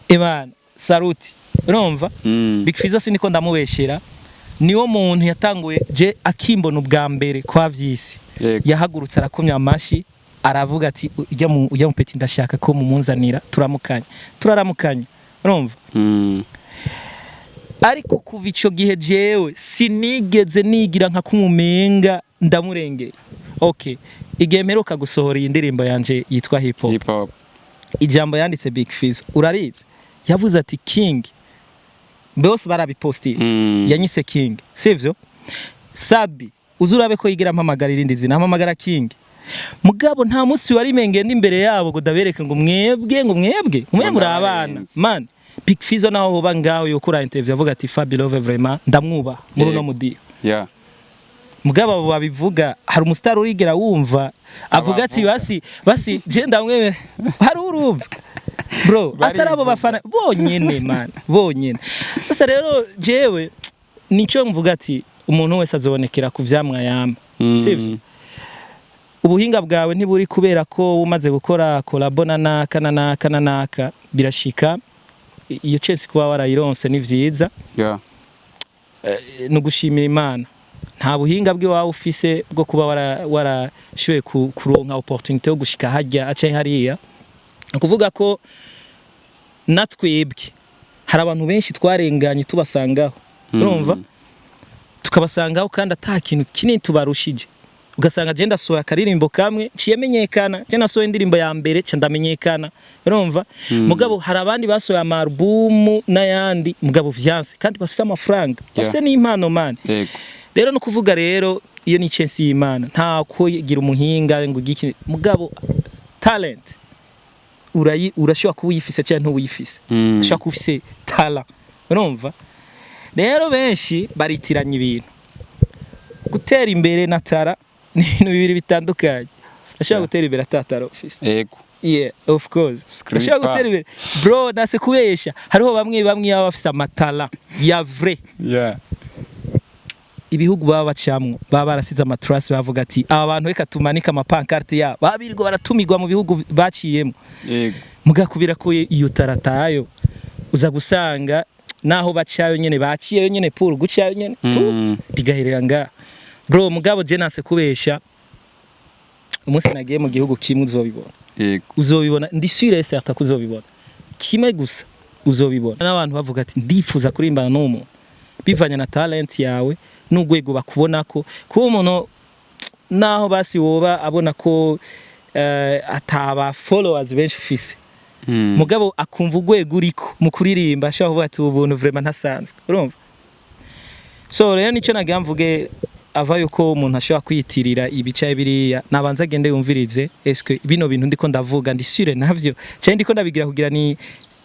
Imana saruti urumva Big Fizz siniko ndamubeshera niwo muntu yatanguye je akimbona ubwa mbere kwa vyisi yahagurutse arakomya amashi aravuga ati ujya mu peti ndashaka ko mumunzanira turaramukanya urumva ariko kuva ico gihe jewe sinigeze nigira nka kumumenga ndamurengeye okay igihe mperuka gusohora iyi ndirimbo yanje yitwa hip hop ijambo yanditse Big Fizz urarize yavuze ati King bose barabipostiye yanyise King sivyo Sabi uzurabe ko yigira mpamagara irindi zina mpamagara King mugabo nta munsi wari mengende imbere yabo ngo dabereke ngo mwebwe muri abana man Big Fizz naho hoba ngaho yo kura interview avuga ati Fabi Love vraiment ndamwuba muri no mudiho mugabo abo babivuga hari umustar urigera wumva avuga ati basi je ndamwe hari urumva bro atarabo bafana bonyene man bonyene sasa rero jewe nico mvuga ati umuntu wese azobonekera ku vyamwa yama sivyo ubuhinga bwawe ntiburi kubera ko umaze gukora collabo naka birashika iyo chance kuba warayironse ni vyiza no gushimira Imana nta buhinga bwe wawe ufise bwo kuba warashoye kuronka opportunity yo gushika hajya ace hariya kuvuga ko natwebwe hari abantu benshi twarenganye tubasangaho urumva tukabasangaho kandi ata kintu kinini tubarushije ugasanga je ndasohoye akaririmbo kamwe ciyemenyekana je nasohoye indirimbo ya mbere cyo ndamenyekana urumva mugabo hari abandi basohoye amarubumu n'ayandi mugabo vyanse kandi bafise amafaranga bafise n'impano man rero no kuvuga rero iyo ni chance y'Imana nta ko gira umuhinga ngo giki mugabo talent urashobora kuba uyifise cyangwa ntuyifise ushaka ufise talent urumva rero benshi baritiranya ibintu gutera imbere na tara ni ibintu bibiri bitandukanye ashaka gutera imbere atatara office yego yeah of course Scream ashaka pa. gutera imbere bro nase kubesha hariho bamwe baba bafise amatala ya vrai yeah ibihugu baba bacamwo baba barasize amatrasi bavuga ati aba bantu reka tumanika amapankarte yabo babirirwa baratumirwa mu bihugu baciyemo yego mugakubira ko iyo taratayo uza gusanga naho bacayo nyene baciyeyo nyene pour gucayo nyene tu bigaherera nga bro mugabo je nase kubesha umunsi nagiye mu gihugu kimwe uzobibona yego uzobibona ndi sûr et certain kuzobibona kimwe gusa uzobibona n'abantu bavuga ati ndifuza kurimbana n'umuntu bivanye na talent yawe n'ugwego bakubonako kuba umuntu naho basi woba abona ko ataba followers benshi ufise mugabo akumva ugwego uriko mu kuririmba ashobora kuvuga ati ubuntu vraiment ntasanzwe urumva so rero nico nagira mvuge ava yuko umuntu ashobora kwiyitirira ibicaye biriya nabanza agende yumvirize eske bino bintu ndiko ndavuga ndi sure navyo cyane ndiko ndabigira kugira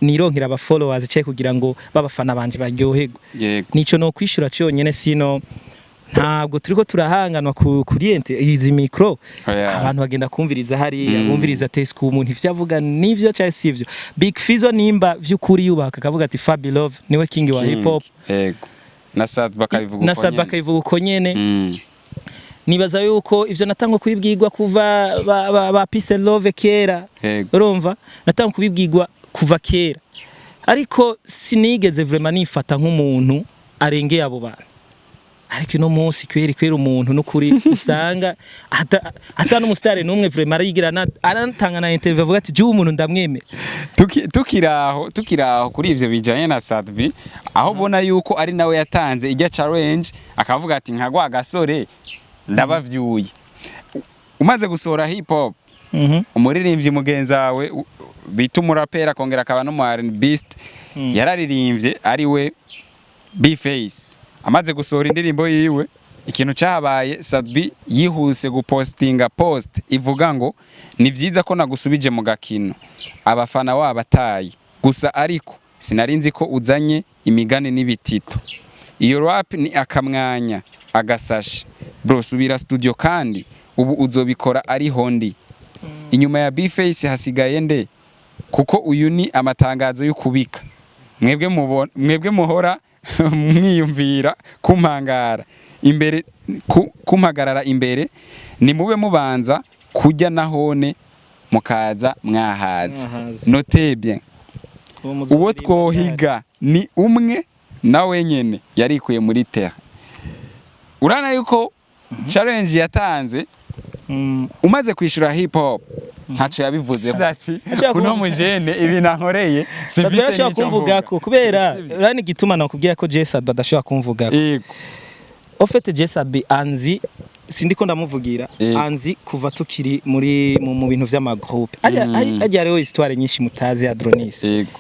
nironkera aba followers cye kugira ngo babafana banje baryoherwe yego nico no kwishura cyonyene sino ntabwo turiko turahanganwa kuri izi micro abantu bagenda kumviriza hari bumviriza test ku umuntu ivyavuga nivyo cyane sivyo Big Fizzo nimba vy'ukuri yubaka akavuga ati Fabi Love niwe king wa hip hop yego na Sad bakayivuga uko nyene nibaza yuko ivyo natangwa kubibwirwa kuva ba Peace and Love kera urumva natangwa kubibwirwa kuva kera ariko sinigeze vraiment nifata nk'umuntu arengeye abo bantu ariko ino munsi kweri umuntu n'ukuri usanga ata n'umustare n'umwe vraiment arigirana arantanga na interview avuga ati juu umuntu ndamweme tukiraho kuri ivyo bijanye na Sadbi aho bona yuko ari nawe yatanze ijya challenge akavuga ati nkagwa gasore ndabavyuye umaze gusohora hip hop umuririmbyi mugenzawe bita umurapera kongera akaba no mu R&B yararirimbye ari we B-Face amaze gusohora indirimbo yiwe ikintu cyabaye Sadbi yihuse gupostinga post ivuga ngo ni vyiza ko nagusubije mu gakino abafana wabataye gusa ariko sinarinzi ko uzanye imigani n'ibitito iyo rap ni akamwanya agasashe bro subira studio kandi ubu uzobikora ari hondi inyuma ya B-Face hasigaye nde kuko uyu ni amatangazo y'ukubika mwebwe muhora mwiyumvira kumpangara imbere kumpagarara imbere ni mube mubanza kujya nahone mukaza mwahaza notebye uwo twohiga ni umwe nawe nyene yarikuye muri terre urana yuko challenge yatanze umaze kwishura hip hop ntaco yabivuze ati kuno mujene ibi nankoreye sivise n'icyo kumvuga ko kubera urani gituma nakubwira ko Jesad badashobora kumvuga yego ofete Jesad anzi sindiko ndamuvugira anzi kuva tukiri mu bintu vy'amagroupe ajya rero histoire nyinshi mutazi ya Dronis yego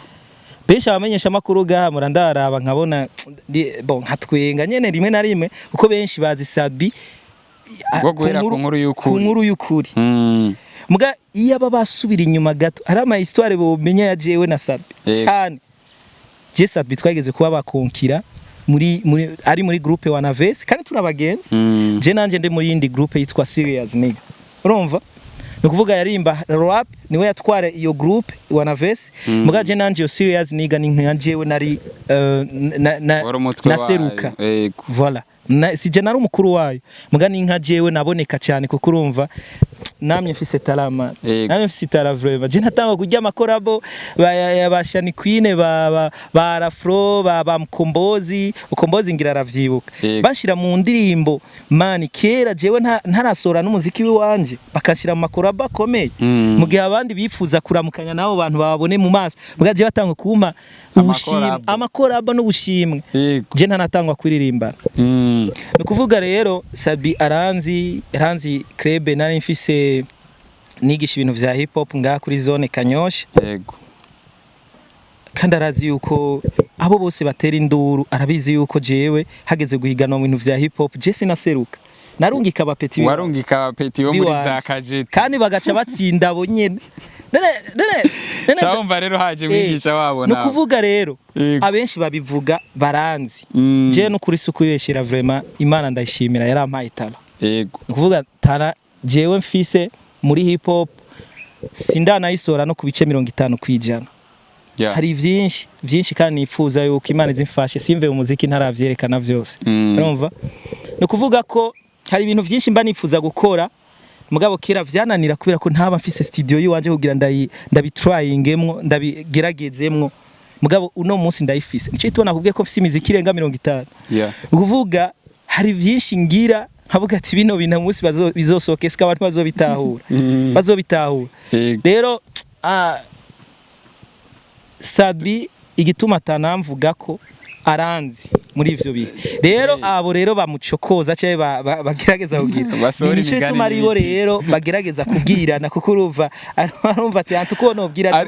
besha abamenyesha makuru ga murandaraba nkabona bon nkatwenga nyene rimwe na rimwe uko benshi bazi Sadbi ku nkuru y'ukuri muga iyo aba basubira inyuma gato hari ama histoire bomenya ya jewe na Sadbi cyane Sadbi twageze kuba bakonkira ari muri groupe wa Naves kandi turabagenzi je nanje ndi muri indi groupe yitwa Serious Nigga urumva nukuvuga yarimba rap niwe yatwara iyo groupe wa Naves muga je nanje yo Serious Nigga ni nkajewe nari na seruka voilà sije nari umukuru wayo muga ni nkajewe naboneka cyane kuko urumva namye mfise talama namye mfise tala vraiment je natanga kujya makorabo yabashani Queen ba Afro ba Mkombozi ukombozi ngira ravyibuka bashira mu ndirimbo mani kera jewe ntarasora n'umuziki wanje bakashira mu makorabo akomeye mu gihe abandi bifuza kuramukanya nabo bantu babone mu maso muga je batanga kuma ubushimwe amakorabo n'ubushimwe je ntanatangwa kuririmba nukuvuga rero Sadbi aranzi Krebe nari mfise nigisha ibintu vya hip hop nga kuri zone Kanyosha yego kandi arazi yuko abo bose batera induru arabizi yuko jewe hageze guhigana mu bintu vya hip hop je sinaseruka narungika abapeti warungika abapeti bo muri za kajeti kandi bagaca batsinda abo nyene cyumva rero haje mwigisha wabo no kuvuga rero abenshi babivuga baranzi je no kuri suku yeshira vraiment Imana ndayishimira yarampaye itara yego kuvuga tara jewe mfise muri hip hop sindanayisora no kubice 50 kwijana hari vyinshi kandi nifuza yuko Imana izimfashe simve mu muziki ntaravyerekana vyose urumva no kuvuga ko hari ibintu vyinshi mba nifuza gukora mugabo kera vyananira kubera ko ntaba mfise studio yiwanje kugira ndabitryingemwo ndabigeragezemwo mugabo uno munsi ndayifise nico itubona kubwiye ko mfise imiziki irenga 50 ukuvuga hari vyinshi ngira nkavuga ati bino bintu munsi bizosoke sika abantu bazobitahura rero Sadbi igituma tanamvuga ko aranzi muri ivyo bihe rero abo rero bamucokoza cyaye bagerageza kugira nico ituma aribo rero bagerageza kubwirana kuko urumva ati antuko nobwira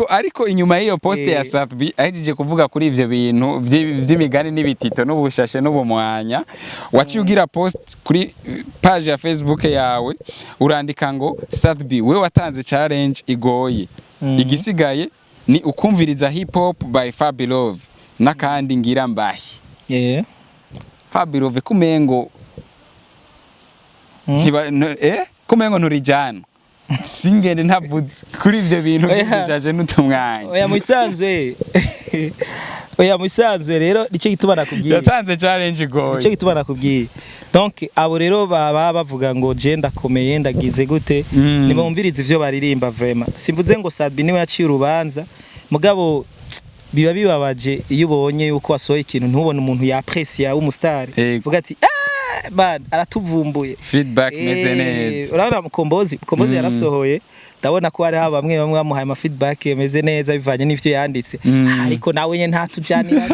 ariko inyuma y'iyo poste ya Sadbi ahije kuvuga kuri ivyo bintu vy'imigani n'ibitito n'ubushashe n'ubumwanya waciye ugira post kuri page ya Facebook yawe urandika ngo Sadbi we watanze challenge igoye igisigaye ni ukumviriza hip hop by Fabilove nakandi ngira mbahi Fabilove kumengo kumengo nturijana singende ntavuze kuri ivyo bintu byishaje n'utumwanya oya musanzwe rero nico gituma nakubwiye yatanze challenge igoye nico gituma nakubwiye donc abo rero baba bavuga ngo je ndakomeye ndagize gute nimumviriza ivyo baririmba vraiment simvuze ngo Sadbi niwe yaciye urubanza mugabo biba bibabaje iyo ubonye yuko wasohoye ikintu ntubone umuntu yapreciate w'umustar vuga ati man aratuvumbuye feedback meze neza urabona mukombozi yarasohoye ndabona ko hari bamwe bamuhaye ama feedback meze neza bivanye n'ivyo yanditse ariko nawe nyene ntatujanira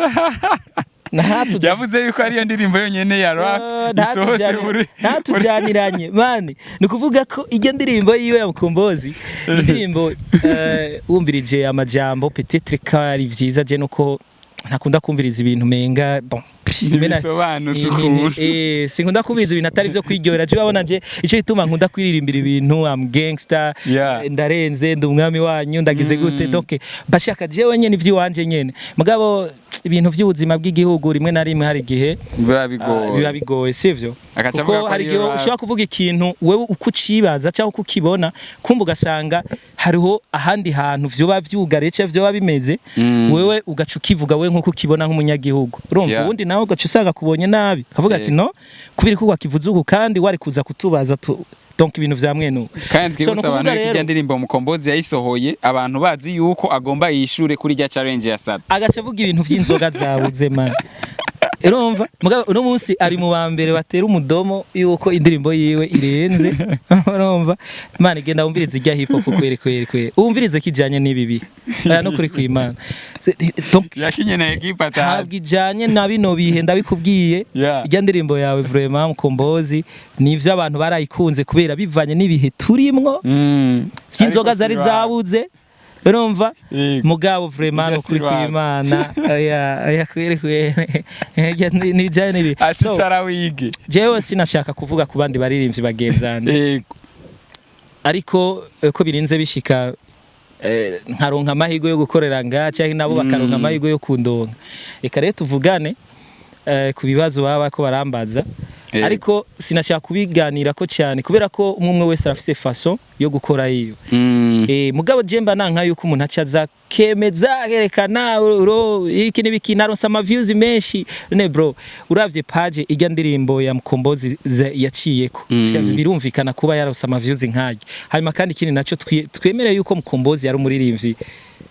yavuze yuko ariyo ndirimbo yonyene ya rap isohose muri ntatujaniranye mani nukuvuga ko iyo ndirimbo yiwe ya mukombozi indirimbo wumvirije amajambo peut-être kari vyiza je nuko ntakunda kumviriza ibintu menga bon bisobanutse ukuntu sinkunda kumviriza ibintu atari byo kwiryohera je babona je ico gituma nkunda kwiririmbira ibintu am gangster ndarenze ndumwami wanyu ndagize gute donc bashaka je wenyene ivy'iwanje nyene mugabo ibintu by'ubuzima bw'igihugu rimwe na rimwe hari gihe biba bigoye sivyo kuko hari gihe ushobora kuvuga ikintu wewe uko ucibaza cyangwa uko ukibona kumva ugasanga hariho ahandi hantu vyoba vyugarece vyoba bimeze wewe ugaca ukivuga we nkuko ukibona nk'umunyagihugu urumva ubundi nawe ugaca usanga kubonye nabi kavuga ati no kubiri ko wakivuze uko kandi wari kuza kutubaza donc ibintu vya mwenu kandi twibutsa abantu ko ndirimbo mukombozi yayisohoye abantu bazi yuko agomba yishure kuri rya challenge ya Sadbi agaca avuga ibintu vy'inzoga zabuze man urumva mugabo uno munsi ari mu bambere batera umudomo yuko indirimbo yiwe irenze urumva man genda umvirize ijya hip hop kwere umvirize kijanye n'ibibi no kuri kwimana donc yakinye na equipe ntabwo ijanye na bino bihe ndabikubwiye ijya ndirimbo yawe vraiment mukombozi nivyo abantu barayikunze kubera bivanye n'ibihe turimwo vy'inzoga zari zabuze urumva mugabo vraiment no kuri kwimana aya kwere ni jane nibi acara wige jewe sinashaka kuvuga ku bandi baririmbyi bagenzane ariko ko birinze bishika nkaronka amahirwe yo gukorera ngaca nabo bakaronka amahirwe yo kundonka reka rero tuvugane ku bibazo baba ko barambaza ariko sinashaka kubiganira ko cyane kubera ko umwe wese arafise façon yo gukora iyo mugabo jemba nanka yuko umuntu acaza kemeza gerekana iki nibiki naronsa ama views menshi ne bro uravye page ijya ndirimbo ya mukombozi yaciyeko birumvikana kuba yaronsa ama views nkaje hanyuma kandi ikindi naco twemereye yuko mukombozi yari umuririmbyi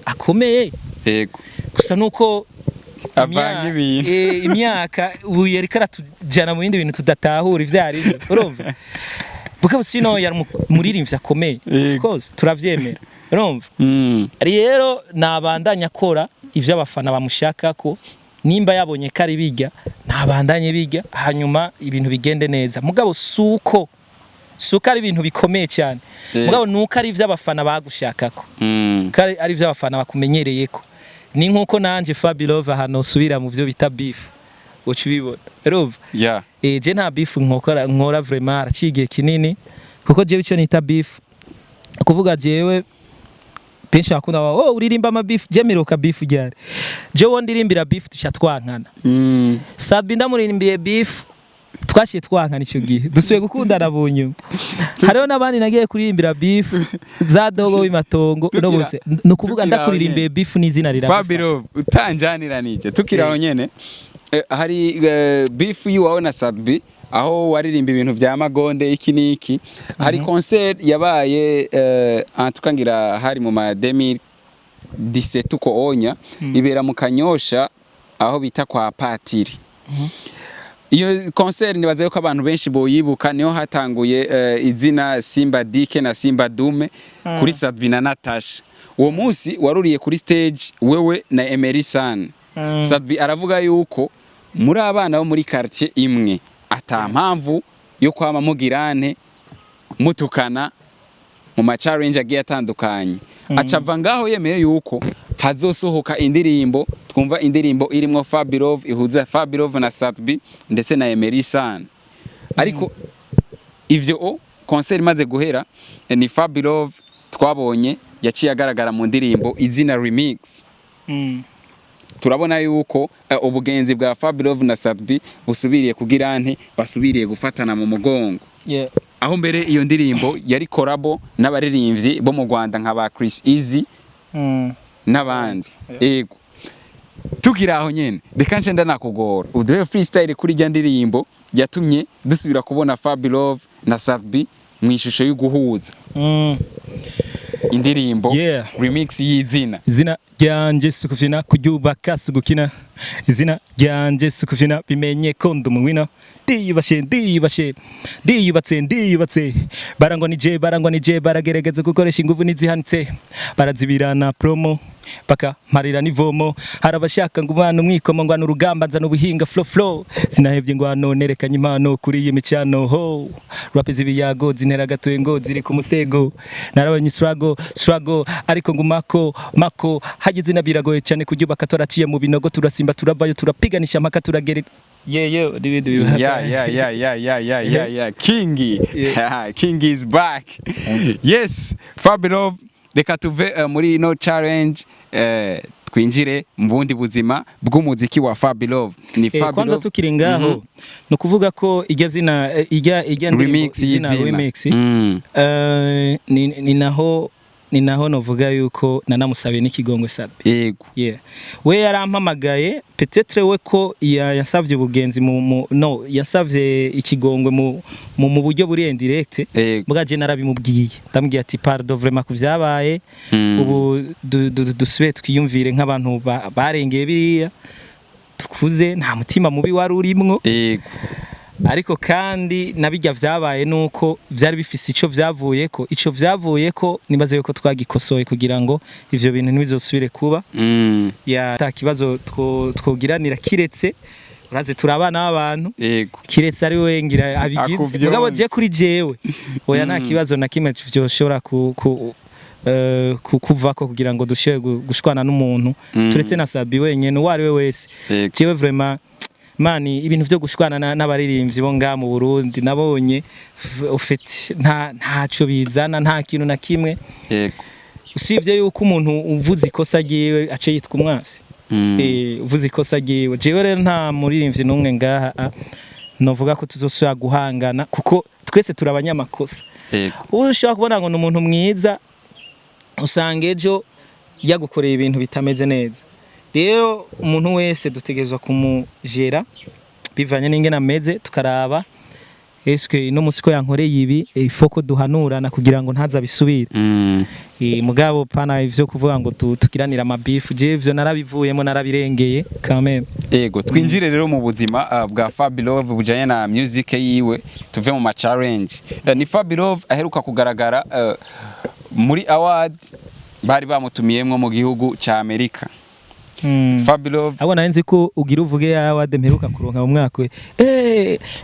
akomeye yego gusa nuko avanga ibintu imyaka ubuye rikara tujana mu bindi bintu tudatahura ivyari urumva bukaba sino yari muririmbyi akomeye of course turavyemera urumva rero nabandanya akora ivyo abafana bamushaka ko nimba yabonye kari biga nabandanye biga hanyuma ibintu bigende neza mugabo suko ari ibintu bikomeye cyane mugabo nuko ari ivyo abafana bagushakako kari ari ivyo abafana bakumenyereyeko ni nkuko nanje Fabilove hano subira mu byo bita beef uca ubibona urumva yeah je nta beef nkora vraiment aracigiye kinini kuko jewe icyo nita beef kuvuga jewe benshi bakunda uririmba ama beef je miruka beef ryari je wo ndirimbira beef tushatwankana Sadbi ndamurimbiye beef twashiye twankana icyo gihe dusuye gukundana bunyuma hariho nabandi nagiye kuririmbira beef za dogo w'imatongo no bose no kuvuga ndakuririmbiye beef n'izina rira Fabiro utanjaniranije tukiraho nyene hari beef yiwawe na Sadbi aho waririmba ibintu vya magonde iki niki hari concert yabaye antukangira hari mu ma 2017 uko onya ibera mu Kanyosha aho bita kwa Patiri iyo concert nibaze ko abantu benshi boyibuka niho hatanguye izina Simba Dike na Simba Dume kuri Sadbi na Natasha uwo munsi waruriye kuri stage wewe na Emery San Sadbi aravuga yuko muri abana bo muri quartier imwe ata mpamvu yo kwama mugirane mutukana mu ma challenge agiye atandukanye acava ngaho yemeye yuko hazosohoka indirimbo twumva indirimbo irimo Fabirov ihuza Fabirov na Sadbi ndetse na Emery San ariko ivyo concert imaze guhera ni Fabirov twabonye yaciye agaragara mu ndirimbo izina remix turabona yuko ubugenzi bwa Fabirov na Sadbi busubiriye kugira nte basubiriye gufatana mu mugongo aho mbere iyo ndirimbo yari collabo n'abaririmbyi bo mu Rwanda nka ba Chris Easy n'abandi yego tukiraho nyene reka nce ndanakugora uduhe freestyle kuri rya ndirimbo yatumye dusubira kubona Fabirov na Sadbi mu ishusho y'uguhuza indirimbo remix y'izina ryanje sukufina kuryubaka sugukina izina ryanje sukufina bimenye ko ndumuwina ndiyubatse barangwa nije baragerageza gukoresha ingufu nizihanitse barazibirana promo paka marira nivomo harabashaka ngumana umwikomo ngwana urugamba nzana ubuhinga flow sinahevye ngwano nerekanye impano kuri iyi micano ho rap zibiyago zinera gatoye ngo ziri ku musego narabanye struggle ariko ngumako hagize nabiragoye cyane kuryubaka toraciye mu binogo turasimba turavayo turapiganisha mpaka turagere yeah King is back yes Fabirov reka tuve muri no challenge twinjire mu bundi buzima bw'umuziki wa Fabirov ni Fabirov kwanza tukiri ngaho no kuvuga ko ijya zina remix ni naho novuga yuko nanamusabiye n'ikigongo Sadbi yego we yarampamagaye peut-être we ko yasavye ubugenzi yasavye ikigongwe mu buryo buri indirect mugaje narabimubwiye ndambwiye ati pardon vraiment kuvyabaye ubu dusuye twiyumvire nk'abantu barengeye biriya tukuze nta mutima mubi wari urimwo yego ariko kandi nabijya vyabaye nuko vyari bifise ico vyavuye ko nibaze yuko twagikosoye kugira ngo ivyo bintu ntibizosubire kuba ya ta kibazo twogiranira kiretse uraze turabana abantu kiretse ari we ngira abigize mugabo je kuri jewe oya nta kibazo na kimwe vyoshobora kuvako kugira ngo dushe gushwana n'umuntu turetse na Sadbi wenyene uwari we wese jewe vraiment mani ibintu vyo gushwana n'abaririmbyi bo nga mu Burundi nabonye ufite ntaco bizana nta kintu na kimwe usivye yuko umuntu uvuze ikosa giwe ace yitwa umwasi uvuze ikosa giwe jewe rero nta muririmbyi numwe ngaha novuga ko tuzosubira guhangana kuko twese turabanyamakosa ushaka kubona ngo n'umuntu mwiza usanga ejo yagukoreye ibintu bitameze neza rero umuntu wese dutegerezwa kumujera bivanye n'ingene ameze tukaraba eske ino musiko yankoreye ibi ifoko duhanurana kugira ngo ntaza bisubire mugabo pana ivyo kuvuga ngo tukiranira amabifu je ivyo narabivuyemo narabirengeye quand même yego twinjire rero mu buzima bwa Fabirov bujanye na music yiwe tuve mu ma challenge ni Fabirov aheruka kugaragara muri award bari bamutumiyemwo mu gihugu ca Amerika Fabirov abona nzi ko ugira uvuge yawe mperuka kuronka mu mwaka we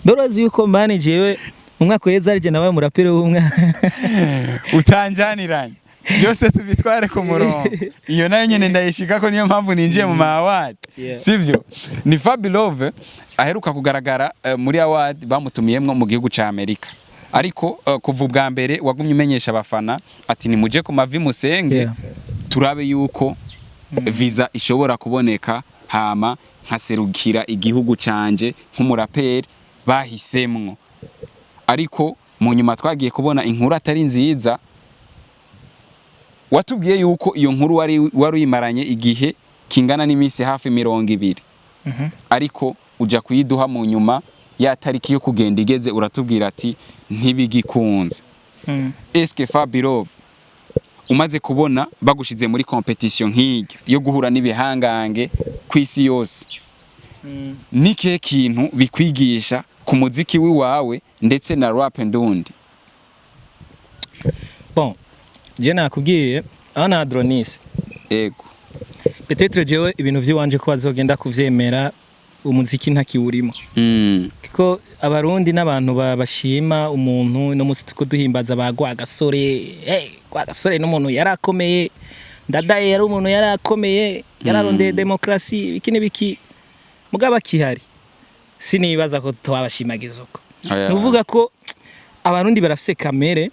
barazi yuko manager we mu mwaka weza arije nawe murapere w'umwe utanjaniranye byose tubitware ku murongo. Iyo nayo nyene ndayishika ko niyo mpamvu ninjiye mu award. Sivyo? Ni Fabi Love aheruka kugaragara muri award bamutumiyemwo mu gihugu ca Amerika. Ariko kuva ubwa mbere wagumye umenyesha abafana ati nimuje ku mavi musenge turabe yuko visa ishobora kuboneka hama nkaserukira igihugu canje nk'umuraperi bahisemwo. Ariko mu nyuma twagiye kubona inkuru atari nziza, watubwiye yuko iyo nkuru wari uyimaranye igihe kingana n'iminsi hafi 20. Ariko uja kuyiduha mu nyuma ya tariki yo kugenda igeze uratubwira ati ntibigikunze. Eske Fabi Love umaze kubona bagushize muri competition nk'iyo yo guhura n'ibihangange kw'isi yose, nike kintu bikwigisha ku muziki wiwawe ndetse na rap ndundi? Bon, je nakubwiye ana Adronis. Ego. Peut-être jewe ibintu vy'iwanje ko bazogenda kuvyemera umuziki ntakiwurimo. Kiko abarundi n'abantu bashima umuntu no musi tuko duhimbaza bagwa gasore. Kwa gasore n'umuntu yarakomeye. Ndadaye yari umuntu yarakomeye, yararondeye demokrasi bikini biki. Mugaba kihari. Sinibaza ko twabashimagiza uko. Nuvuga ko abarundi barafise kamere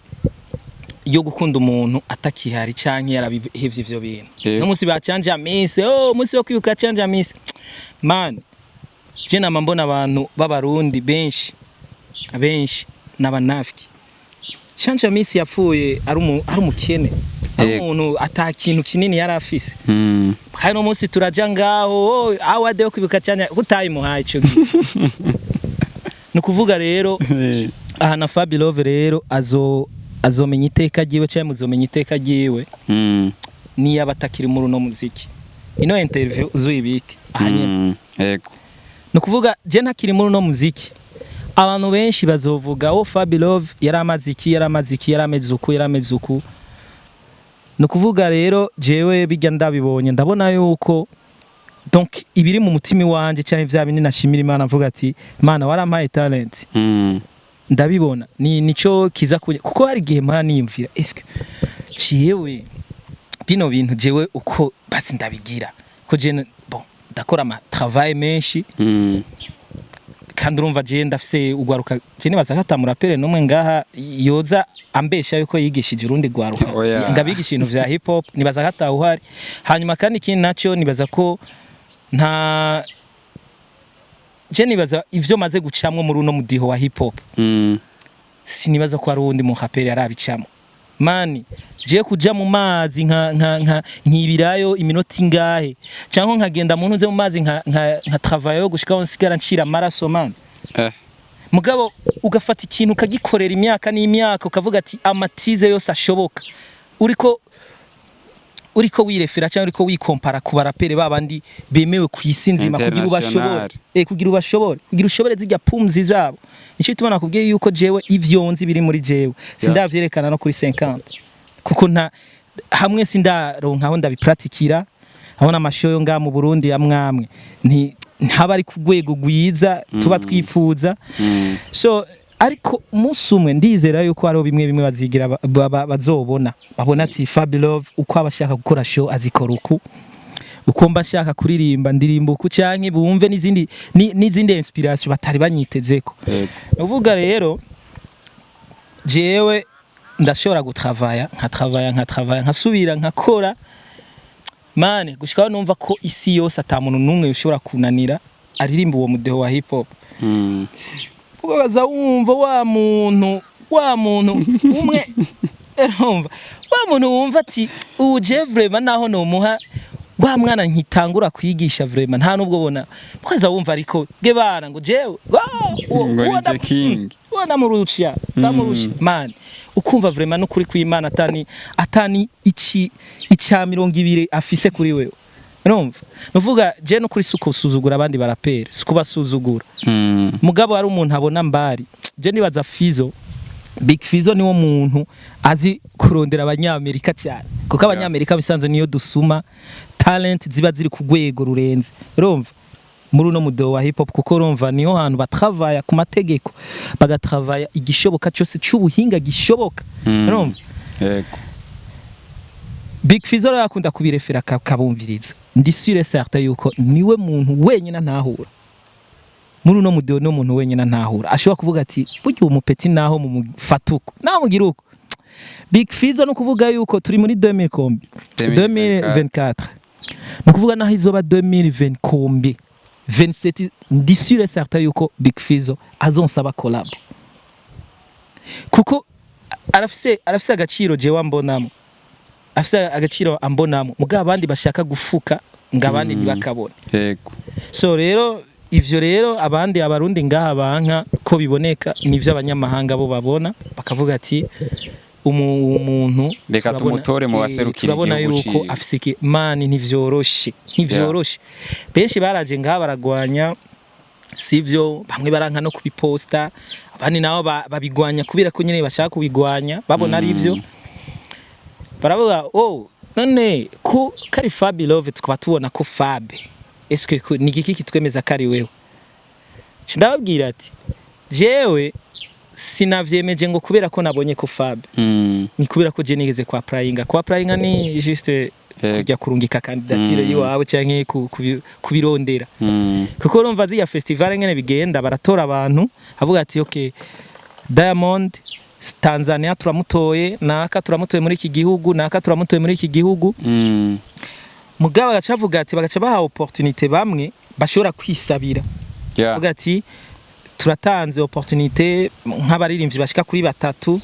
yo gukunda umuntu atakihari canke yarabihevye ivyo bintu. No musi bacanje amisi, musi wo kwibuka canje amisi. Man, je nama mbona abantu b'abarundi benshi n'abanafiki. Canje amisi yapfuye ari umukene. Umuntu atakintu kinini yarafise. Kandi no musi turaja ngaho, awade yo kwibuka canje utayimuhaye ico gihe. Nukuvuga rero aha na Fabi Love rero azomenya iteka ryiwe cyangwa muzomenya iteka ryiwe niyo abatakiri muri uno muziki. Ino interview uzuyibike ahanye. Yego. Nukuvuga je ntakiri muri uno muziki. Abantu benshi bazovuga Fabi Love yarameze uku. Nukuvuga rero jewe bijya ndabibonye ndabona yuko donc ibiri mu mutima wanje cyane vya binini nashimira Imana mvuga ati Imana warampaye talent. Ndabibona nico kiza kuko hari gihe mara niyumvira eske ciyewe bino bintu jewe uko basi ndabigira ko je bon ndakora ama travail menshi kandi urumva je ndafise ugwaruka je nibaza katamura pere numwe ngaha yoza ambesha yuko yigishije urundi gwaruka ndabigisha ibintu vya hip hop nibaza katawuhari hanyuma kandi ikindi naco nibaza ko nta je nibaza ivyo maze gucamwo muri uno mudiho wa hip hop sinibaza ko ari uwundi mu raperi arabicamo mani je kuja mu mazi nkibirayo iminota ingahe canko nkagenda mu ntuze mu mazi nka travailler gushika nsigara ncira amaraso man mugabo ugafata ikintu ukagikorera imyaka n'imyaka ukavuga ati amatize yose ashoboka uriko wirefera cyangwa uriko wikompara ku barapere babandi bemewe kwisinzima kugira ubashobore kugira ushobore zijya pumzi zabo nico tubona kubwiye yuko jewe ivyonzi biri muri jewe sindavyerekana no kuri 50 kuko nta hamwe sindaronka aho ndabipratikira abona amashoyo nga mu Burundi amwamwe ntaba ari ku rwego gwiza tuba twifuza so ariko umunsi umwe ndizera yuko hariho bimwe bazigira bazobona babona ati Fabi Love uko abashaka gukora show azikora uko mba shaka kuririmba ndirimbo uko canke bumve n'izindi inspiration batari banyitezeko uvuga rero jewe ndashobora gutravaya nkasubira nkakora mane gushikaho numva ko isi yose atamuntu numwe ushobora kunanira aririmba uwo mudeho wa hip hop ugaza wumva wa muntu umwe urumva wa muntu wumva ati uje vraiment naho no muha wa mwana nkitangura kwigisha vraiment nta nubwo bona mukaza wumva ariko gebana ngo jewe wana murucia ndamurushi man ukumva vraiment no kuri kw'Imana atani icya 200 afise kuri wewe urumva nuvuga je no kuri suko suzugura abandi barapera suko basuzugura mugabo ari umuntu abona mbari je nibaza Fizo Big Fizo niwo muntu azi kurondera abanyamerika cyane kuko abanyamerika bisanzwe niyo dusuma talent ziba ziri ku rwego rurenze urumva muri uno mudo wa hip hop kuko urumva niho hantu batravaya ku mategeko bagatravaya igishoboka cyose cy'ubuhinga gishoboka urumva yego Big Fizzo yakunda kubirefera kabumviriza ndi sûr et certain yuko niwe muntu wenyine ntahura muri uno mudio no muntu wenyine ntahura ashobora kuvuga ati buryo umupeti naho mu mufatuko naho mugira uko Big Fizzo no kuvuga yuko turi muri 2024 no kuvuga naho izoba 2020 27 ndi sûr et certain yuko Big Fizzo azonsaba collab kuko arafise agaciro jewe mbonamo afise agaciro ambonamo muga abandi bashaka gufuka ngabandi ntibakabona yego so rero ivyo rero abandi abarundi ngaha banka ko biboneka nivyo abanyamahanga bo babona bakavuga ati umuntu reka tumutore mu baserukira igihugu yuko afise iki mani ntivyoroshe benshi baraje ngaha baragwanya sivyo bamwe baranka no kubiposta abandi nabo babigwanya kubera ko nyene bashaka kubigwanya babona ari ivyo baravuga none ku kari Fab Love tukaba tubona ko Fab eske ni giki kitwemeza kari wewe ndababwira ati jewe sinavyemeje ngo kubera ko nabonye ko Fab ni kubera ko je nigeze kwa Prayinga ni juste kujya kurungika candidature yiwawe canke kubirondera kuko urumva ziya festival ngene bigenda baratora abantu avuga ati okay Diamond Tanzania turamutoye naka turamutoye muri iki gihugu naka turamutoye muri iki gihugu mugabo bagacavuga ati bagaca baha opportunité bamwe bashobora kwisabira avuga ati turatanze opportunité nk'abaririmbyi bashika kuri 3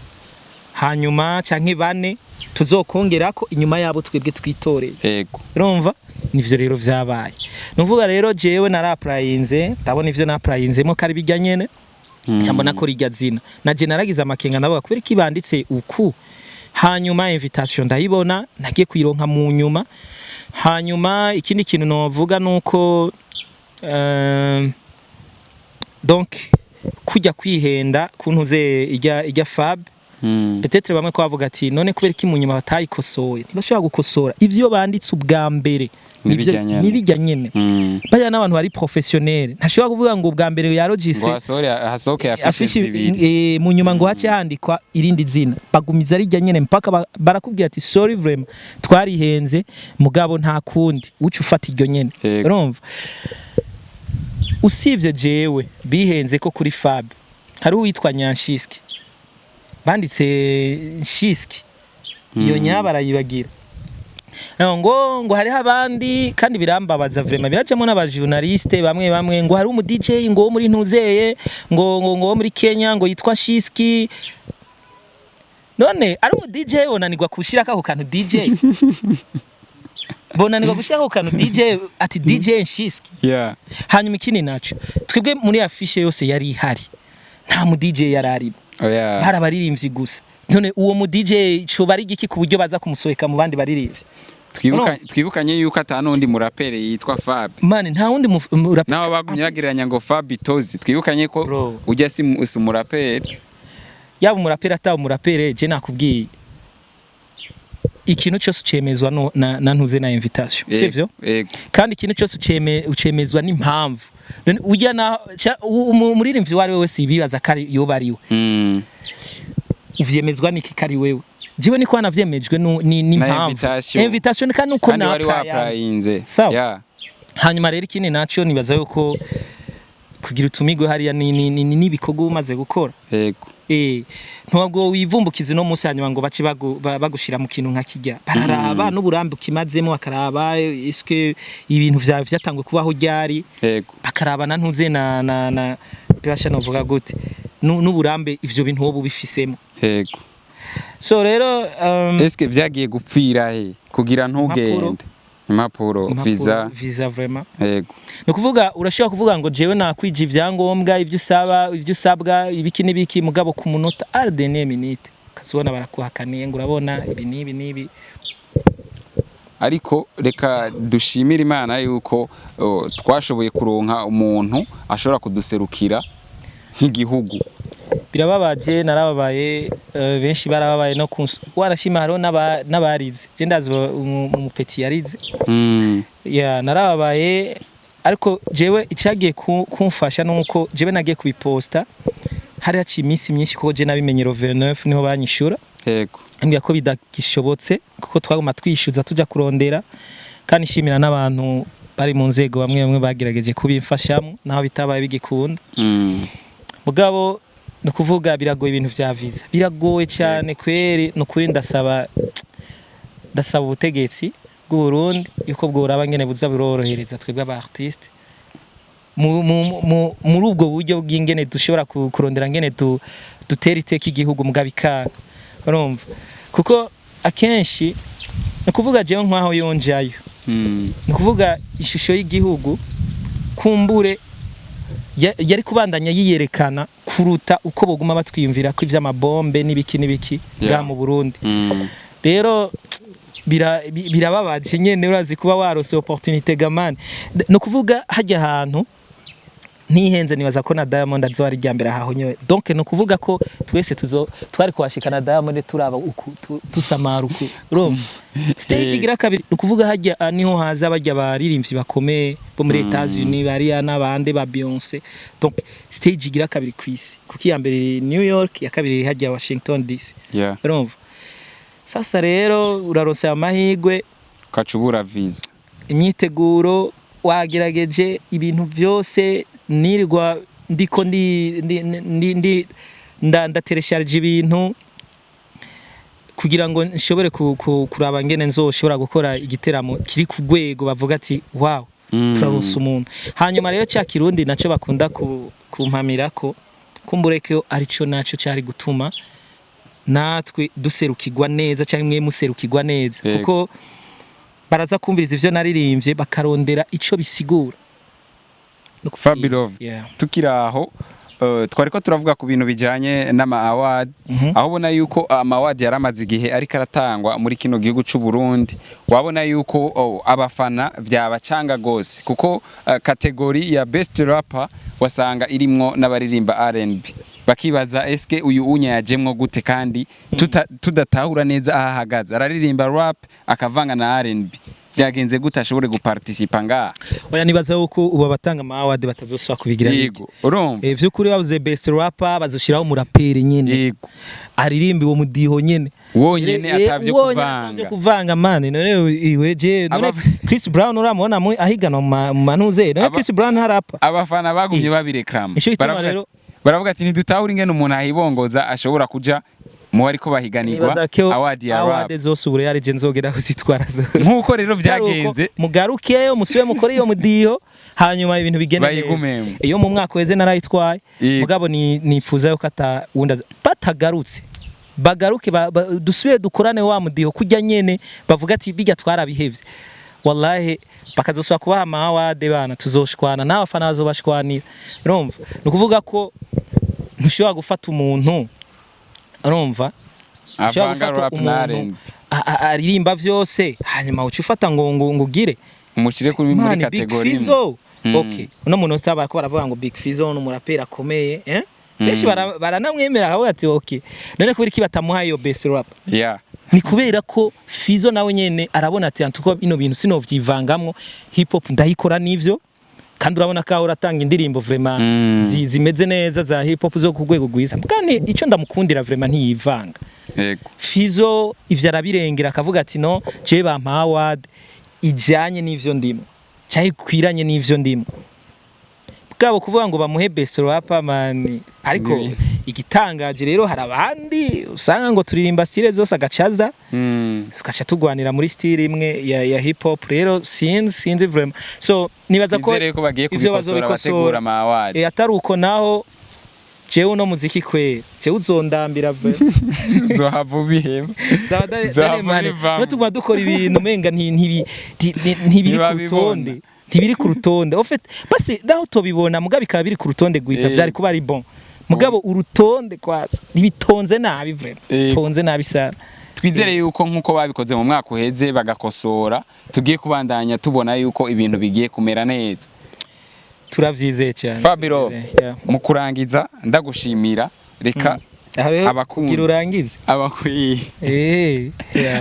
hanyuma canke 4 tuzokongerako inyuma yabo twebwe twitoreye yego urumva nivyo rero vyabaye nuvuga rero jewe naraprayinze ndabona ivyo naprayinzemo kari bijya nyene cyambona ko rijya zina naje naragize amakenga navuga kubera kibanditse uku hanyuma invitation ndayibona nagiye kwironka mu nyuma hanyuma ikindi kintu novuga nuko donc kujya kwihenda kuntuze ijya Fab peut-être bamwe ko bavuga ati none kubera ki mu nyuma batayikosoye ntibashobora gukosora ivyo banditse ubwa mbere nibijya nyene baya n'abantu bari professionnel ntashobora kuvuga ngo ubwa mbere yarogise hasoke afishe mu nyuma ngo hace handikwa irindi zina bagumiza rijya nyene mpaka barakubwira ati sorry vraiment twarihenze mugabo nta kundi ucu ufata iryo nyene urumva usivye jewe bihenze ko kuri Fab hari uwitwa Nyanshiski banditse Nshiski iyo nyabara yibagira ngo hariho abandi kandi birambabaza vraiment biracemo n'abajournaliste bamwe ngo hari umu DJ ngo muri ntuzeye ngo muri Kenya ngo yitwa Shiski none ari umu DJ bonanirwa kushira kako kantu DJ bonanirwa gushira kako kantu DJ ati DJ Shiski hanyuma ikindi naco twebwe muri affiche yose yari ihari nta mu DJ yarari hari abaririmbyi gusa none uwo mu DJ cyo bari giki ku buryo baza kumusoheka mu bandi baririmbyi twibukanye yuko atanundi murapere yitwa Fab man nta wundi murapere naho bagumyagiranya ngo Fab Tozi twibukanye ko ujya si umurapere yaba umurapere atawo umurapere je nakubwiye ikintu cyose ucemezwa na ntuze na invitation sivyo kandi ikintu cyose ucemezwa n'impamvu ujya na umuririmbyi wari wewe sibibaza kari yo bariwe uvyemezwa niki kari wewe jiwe niko anavyemejwe ni impamvu invitation kandi uko naprayinze hanyuma rero ikindi naco nibaza yuko kugira utumigwe hariya ni bikogo umaze gukora yego ntabwo wivumbukize no munsi hanyuma ngo bace bagushira mu kintu nka kijya bararaba n'uburambe ukimazemo bakaraba iske ibintu vyawe vyatangwe kubaho ryari yego bakaraba na ntuze na bibasha novuga gute n'uburambe ivyo bintu wowe bifisemo yego so rero eske vyagiye gupfira he kugira ntugende impapuro visa vraiment yego no kuvuga urashobora kuvuga ngo jewe nakwije ivyangombwa ivyo usabwa ibiki nibiki mugabo ku munota ardene minute kasubona barakuhakaniye ngo urabona ibi nibi ariko reka dushimira Imana yuko twashoboye kuronka umuntu ashobora kuduserukira nk'igihugu birababaje narababaye benshi barababaye no warashima haro n'abarize je ndazi umupeti yarize narababaye ariko jewe icagiye kumfasha nuko jewe nagiye kubiposta hari haci iminsi myinshi kuko je nabimenye 29 niho banyishura yego ambya ko bidakishobotse kuko twaguma twishyuza tujya kurondera kandi nshimira n'abantu bari mu nzego bamwe bagerageje kubimfashamo naho bitabaye bigikunda mugabo no kuvuga biragoye ibintu vya visa biragoye cyane kweri no kuri ndasaba ubutegetsi bw'u Burundi yuko bworaba ngene buza burorohereza twebwe aba artiste muri ubwo buryo bw'ingene dushobora kurondera ngene dutera iteka igihugu mugabikana urumva kuko akenshi no kuvuga jewe nkwaho yonjayo no kuvuga ishusho y'igihugu kumbure yari kubandanya yiyerekana kuruta uko boguma batwiyumvira ko ivy'amabombe n'ibiki bwa mu Burundi rero birababaje nyene urazi kuba warose opportunité gamane no kuvuga hajya ahantu ntihenze nibaza ko na Diamond azwari ryambere aho nyewe donc no kuvuga ko twese twari kwashikana Diamond turaba uku tusamara uku urumva stage igira kabiri no kuvuga hajya niho haza bajya baririmbyi bakomeye bo muri Etats-Unis bariya n'abande ba Beyoncé donc stage igira kabiri kwisi kuki ya mbere New York ya kabiri hajya Washington DC urumva sasa rero uraronse amahigwe kacubura visa imyiteguro wagerageje ibintu byose nirwa ndiko ndateresharje ibintu kugira ngo nshobore kuraba ngene nzoshobora gukora igiteramo kiri ku rwego bavuga ati wow turaronse umuntu hanyuma rero cya kirundi naco bakunda kumpamira ko kumbureke arico naco cyari gutuma natwe duserukirwa neza cyangwa mwe muserukirwa neza kuko baraza kumviriza ivyo naririmbye bakarondera ico bisigura Fabulous tukiraho twariko turavuga ku bintu bijanye n'ama award aho ubona yuko ama award yaramaze igihe ariko aratangwa muri kino gihugu c'u Burundi wabona yuko abafana vyabacanga gose kuko kategori ya best rapper wasanga irimwo n'abaririmba R&B bakibaza eske uyu unya yajemwo gute kandi tudatahura neza ahahagaze araririmba rap akavanga na R&B byagenze gute ashobore guparticipa nga oya nibaza uko uba batanga ama award batazoswa kubigira yego urumva vy'ukuri bavuze best rapper bazoshiraho umuraperi nyene yego aririmbi wo mudiho nyene wonyene atavye kuvanga mane none iweje none Chris Brown uramubona mu ahigana mu manuze none Chris Brown harapa abafana bagumye babireklama baravuga ati ntidutahura ingene umuntu ahibongoza ashobora kuja mu ariko bahiganirwa award ya rap award zose ubure yari je nzogera kuzitwara zo nkuko rero byagenze mugarukeyo musubiye mukore iyo mudiho hanyuma ibintu bigene neza iyo mu mwaka weze narayitwaye mugabo nifuza yo kata wunda batagarutse bagaruke dusubiye dukorane wa mudiho kujya nyene bavuga ati bijya twarabihevye wallahi bakazoswa kubaha ama award bana tuzoshwana n'abafana bazobashwanira urumva nukuvuga ko ntushobora gufata umuntu urumva avanga rap naren aririmba vyose hanyuma ucufata ngo ngugire umushire kuri muri kategori okay uno muntu staba ko baravuga ngo Big Fizzo n'umurapera akomeye benshi baranamwemera aho ati okay none kubira iki batamuha iyo best rap ni kubera ko Fizzo nawe nyene arabona ati antuko ino bintu sinovyivangamwo hip hop ndayikora nivyo kandi urabona ko uratanga indirimbo vraiment zimeze neza za hip hop zo ku rwego rwiza kandi ico ndamukundira vraiment ntiyivanga yego Fizzo ivyo arabirengera akavuga ati no je bampa award ijanye n'ivyo ndimo cyayi kwiranye n'ivyo ndimo bwabo kuvuga ngo bamuhe best rapper man ariko igitangaje rero hari abandi usanga ngo turirimba style zose agacaza tukacha tugwanira muri style imwe ya hip hop rero sinzi vraiment so nibaza ko bagiye kubikosora bategura ama award atari uko naho jewe no muziki kwe jewe uzondambira ve zohavubihema no tugwa dukora ibintu menga ntibiri ku rutonde ntibiri ku rutonde en fait basi naho tobibona mugabe bikaba biri ku rutonde gwiza byari kuba ari bon mugabo urutonde kwaza nibitonze nabi vraiment tonze nabi sana twizere yuko nkuko babikoze mu mwaka uheze bagakosora tugiye kubandanya tubona yuko ibintu bigiye kumera neza turavyizeye cyane Fabiro mu kurangiza ndagushimira reka abakugira urangize abakwiye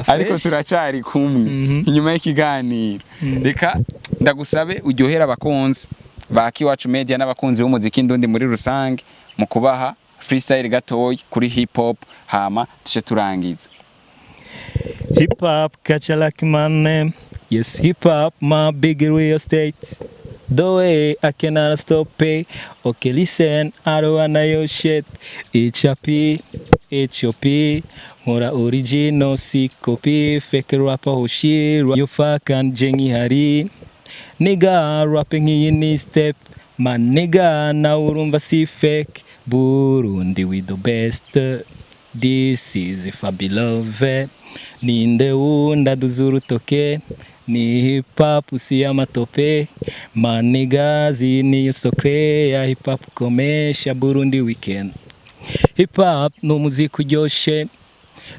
ariko turacyari kumwe inyuma y'ikiganiro reka ndagusabe uryohera abakunzi ba Kiwacu Media n'abakunzi b'umuziki ndundi muri rusange mu kubaha freestyle gatoyi kuri hip hop hama tuce turangiza Hip hop, catch like my name. Yes, hip hop, my big real estate. The way I cannot stop it. Okay, listen, I don't wanna your shit. HOP, Mora original, si copy, fake rapper hoshi, you fucking jengi hari. Nigga rapping in his step. My nigga, now urumva si fake. Burundi with the best. This is if I be love. Ninde unda duzuru toke. Ni hip hop usiya matope. My nigga zini yosokre ya hip hop komesha Burundi weekend. Hip hop no muziki uryoshe.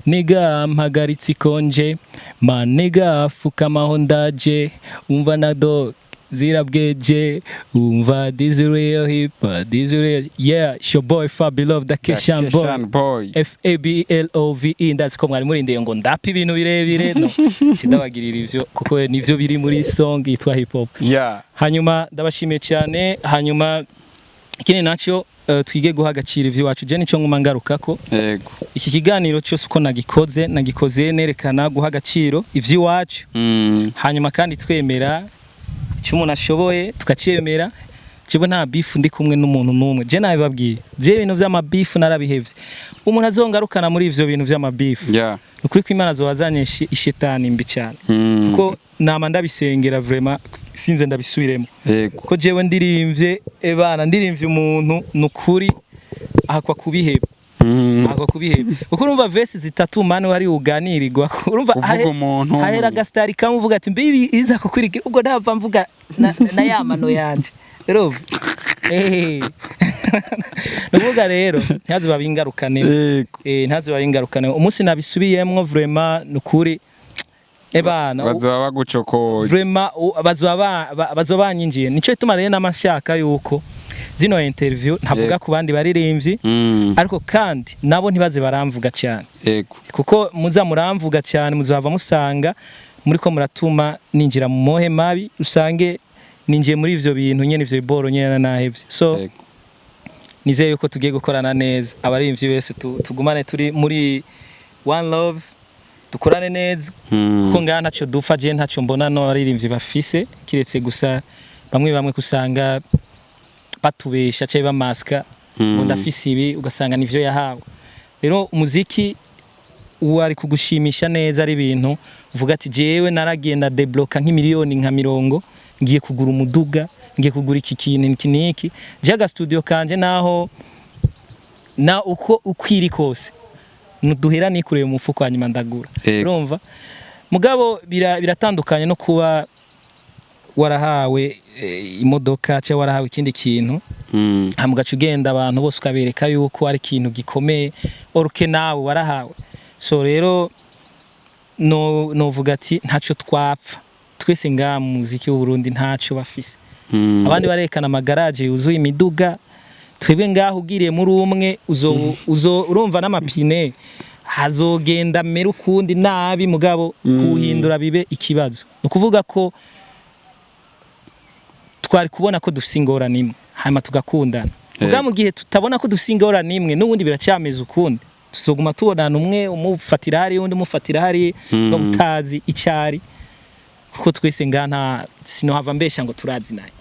Nigga mpagaritse ikonje. My nigga fukamaho ndaje. Umva na dog zirabweje. Umva this real hip hop. This real, yeah, it's your boy Fabilove the Keshan boy. FABLOVE. Ndazi ko mwari muri ndeye ngo ndapa ibintu birebire no kidabagirira ivyo kuko nivyo biri muri song yitwa hip hop. Yeah. Hanyuma ndabashimiye cyane. Hanyuma ikindi naco twige guha agaciro ivyo wacu je nico nguma ngarukako. Yego. Iki kiganiro cyose uko nagikoze nerekana guha agaciro ivyo wacu. Hanyuma kandi twemera cyo umuntu ashoboye tukacemera. Kibo nta beef ndi kumwe n'umuntu numwe. Je nabibabwiye. Je ibintu vy'ama beef narabihevye. Umuntu azongarukana muri ivyo bintu vy'ama beef. Yeah. Ukuri ko Imana azowazanye ishetani mbi cyane. Kuko nama ndabisengera vraiment sinze ndabisubiremo. Kuko jewe ndirimvye ebana ndirimvye umuntu nukuri ahakwa kubiheba. Ahakwa kubiheba. Kuko urumva verse zitatu mane wari uganirirwa. Urumva ahera agastari kamuvuga ati mbi iza kukwirikira ubwo ndava mvuga na yamano yanje. Rero nuvuga rero ntaziba bingarukane. Ntaziba bingarukane. Umunsi nabisubiyemwo vraiment nukuri ebana bazaba bagucokoje vraiment bazaba banyinjiye. Nico ituma rero namashaka yuko zino interview ntavuga ku bandi baririmbyi ariko kandi nabo ntibaze baramvuga cyane. Yego. Kuko muza muramvuga cyane muzava musanga muri ko muratuma ninjira mu mohe mabi usange ninjiye muri ivyo bintu nyene ivyo biboro nyene nahevye. So nizeye yuko tugiye gukorana neza abaririmbyi bese tugumane turi muri one love dukorane neza. Kuko ngana ntaco dufa je ntaco mbona no abaririmbyi bafise kiretse gusa bamwe kusanga batubesha cyaye bamaska ngo ndafise ibi ugasanga nivyo yahawe. Rero umuziki wari kugushimisha neza ari ibintu uvuga ati jewe naragenda debloka nk'imiliyoni nka 50 ngiye kugura umuduga ngiye kugura iki kintu niki jaga studio kanje naho na uko ukwiri kose nuduhera nikureye mu mufuko hanyuma ndagura. Urumva mugabo biratandukanye no kuba warahawe imodoka cyangwa warahawe ikindi kintu hamugaca ugenda abantu bose ukabereka yuko ari ikintu gikomeye oruke nawe warahawe. So rero novuga ati ntaco twapfa twese nga mu muziki w'u Burundi ntaco bafise. Abandi barekana amagaraje yuzuye imiduga twebwe ngaho ugiriye muri umwe urumva n'amapine hazogenda mera ukundi nabi mugabo kuhindura bibe ikibazo. Nukuvuga ko twari kubona ko dufise ingorane imwe hanyuma tugakundana. Ubwa mu gihe tutabona ko dufise ingorane imwe n'ubundi biracyameza ukundi tuzoguma tubonana umwe umufatira hari undi umufatira hari bamutazi icyari kuko twese nga nta sino hava mbesha ngo turazi naye.